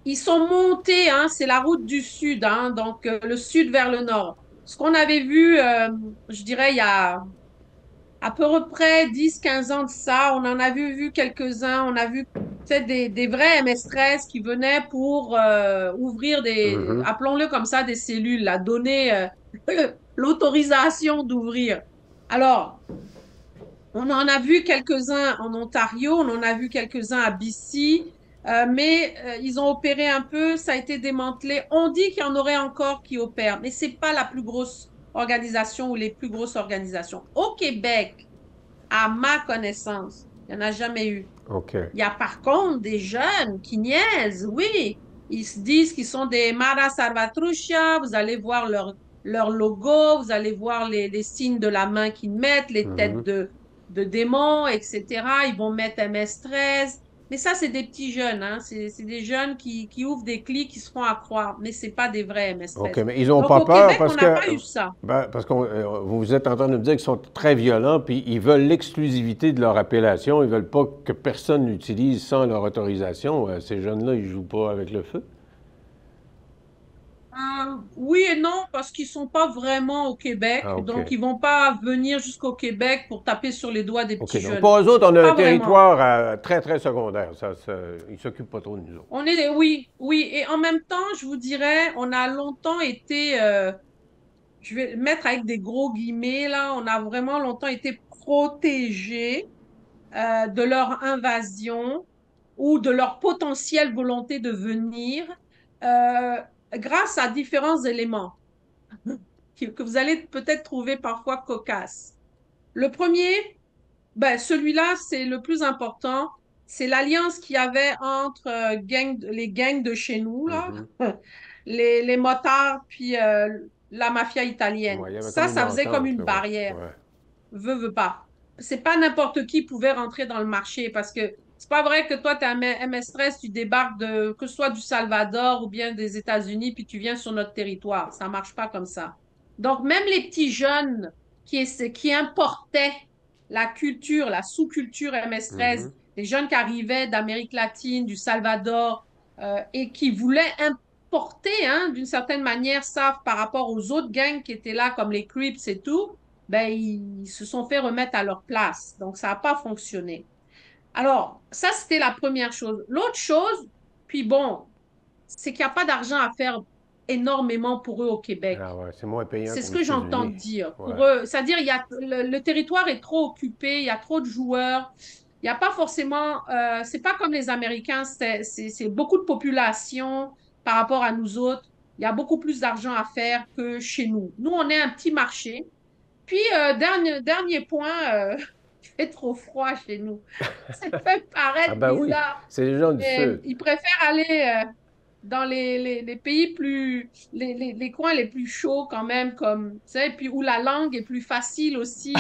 Speaker 4: Ils sont montés, hein, c'est la route du sud, hein, donc le sud vers le nord. Ce qu'on avait vu, je dirais, il y a à peu près 10, 15 ans de ça, on en a vu quelques-uns. On a vu des vrais MS-13 qui venaient pour ouvrir des,
Speaker 1: Mhm.
Speaker 4: appelons-le comme ça, des cellules, là, donner l'autorisation d'ouvrir. Alors, on en a vu quelques-uns en Ontario, on en a vu quelques-uns à BC, mais ils ont opéré un peu, ça a été démantelé. On dit qu'il y en aurait encore qui opèrent, mais c'est pas la plus grosse organisation ou les plus grosses organisations. Au Québec, à ma connaissance, il n'y en a jamais eu.
Speaker 1: OK.
Speaker 4: Il y a par contre des jeunes qui niaisent, oui. Ils se disent qu'ils sont des Mara Salvatrucha, vous allez voir leur logo, vous allez voir les signes de la main qu'ils mettent, les têtes
Speaker 1: Mhm.
Speaker 4: de démons, etc. Ils vont mettre MS-13. Mais ça, c'est des petits jeunes, hein. C'est des jeunes qui ouvrent des clics, qui se font à croire, mais ce n'est pas des vrais
Speaker 1: OK,
Speaker 4: MS-13.
Speaker 1: mais ils n'ont
Speaker 4: Donc
Speaker 1: pas
Speaker 4: au
Speaker 1: peur
Speaker 4: Québec, on n'a pas eu ça.
Speaker 1: parce que vous êtes en train de me dire qu'ils sont très violents, puis ils veulent l'exclusivité de leur appellation. Ils veulent pas que personne l'utilise sans leur autorisation. Ces jeunes-là, ils jouent pas avec le feu.
Speaker 4: Oui et non, parce qu'ils sont pas vraiment au
Speaker 1: Ah,
Speaker 4: Québec, donc
Speaker 1: OK.
Speaker 4: ils vont pas venir jusqu'au Québec pour taper sur les doigts des
Speaker 1: OK,
Speaker 4: petits
Speaker 1: donc
Speaker 4: jeunes.
Speaker 1: pour eux autres, on a un
Speaker 4: Pas vraiment.
Speaker 1: territoire très, très secondaire. Ils s'occupent pas trop de nous autres.
Speaker 4: Oui, oui, et en même temps, je vous dirais, on a longtemps été, je vais le mettre avec des gros guillemets là, on a vraiment longtemps été protégés de leur invasion ou de leur potentielle volonté de venir euh, grâce à différents éléments que vous allez peut-être trouver parfois cocasses. Le premier, ben, celui-là, c'est le plus important. C'est l'alliance qu'il y avait entre les gangs de chez nous, là,
Speaker 1: Mhm.
Speaker 4: les motards, puis la mafia italienne.
Speaker 1: Ouais, il y avait comme une
Speaker 4: Ça faisait comme
Speaker 1: entente,
Speaker 4: une
Speaker 1: là, ouais.
Speaker 4: barrière.
Speaker 1: Ouais.
Speaker 4: Veux pas. C'est pas n'importe qui pouvait rentrer dans le marché parce que c'est pas vrai que toi, tu es un MS-13, tu débarques que ce soit du Salvador ou bien des États-Unis, puis tu viens sur notre territoire. Ça marche pas comme ça. Donc, même les petits jeunes qui importaient la culture, la sous-culture MS-13,
Speaker 1: Mhm.
Speaker 4: les jeunes qui arrivaient d'Amérique latine, du Salvador, et qui voulaient importer, hein, d'une certaine manière, ça par rapport aux autres gangs qui étaient là, comme les Crips et tout, ben, ils se sont fait remettre à leur place. Donc, ça n'a pas fonctionné. Alors, ça, c'était la première chose. L'autre chose, puis bon, c'est qu'il n'y a pas d'argent à faire énormément pour eux au Québec.
Speaker 1: Ah ouais, c'est moins payant
Speaker 4: C'est ce
Speaker 1: qu'aux
Speaker 4: que j'entends
Speaker 1: États-Unis.
Speaker 4: dire.
Speaker 1: Ouais.
Speaker 4: Pour eux, c'est-à-dire, le territoire est trop occupé, il y a trop de joueurs. Il n'y a pas forcément, c'est pas comme les Américains, c'est beaucoup de population par rapport à nous autres. Il y a beaucoup plus d'argent à faire que chez nous. Nous, on est un petit marché. Puis, dernier point, il fait trop froid chez nous. Ça peut
Speaker 1: Ah
Speaker 4: paraître
Speaker 1: ben oui,
Speaker 4: bizarre,
Speaker 1: c'est les gens du
Speaker 4: mais
Speaker 1: Sud.
Speaker 4: ils préfèrent aller dans les pays les coins les plus chauds quand même, comme, tu sais, puis où la langue est plus facile aussi.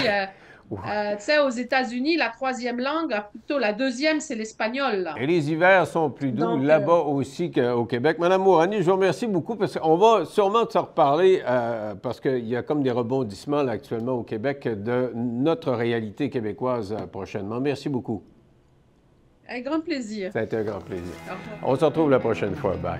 Speaker 4: Tu sais, aux États-Unis, la troisième langue, plutôt la deuxième, c'est l'espagnol, là.
Speaker 1: Et les hivers sont plus doux
Speaker 4: Donc,
Speaker 1: là-bas aussi qu'au Québec. Madame Mourani, je vous remercie beaucoup parce qu'on va sûrement se reparler parce qu'il y a comme des rebondissements là, actuellement au Québec de notre réalité québécoise prochainement. Merci beaucoup.
Speaker 4: avec grand plaisir.
Speaker 1: Ça a été un grand plaisir.
Speaker 4: Au revoir.
Speaker 1: On se retrouve la prochaine fois. Bye.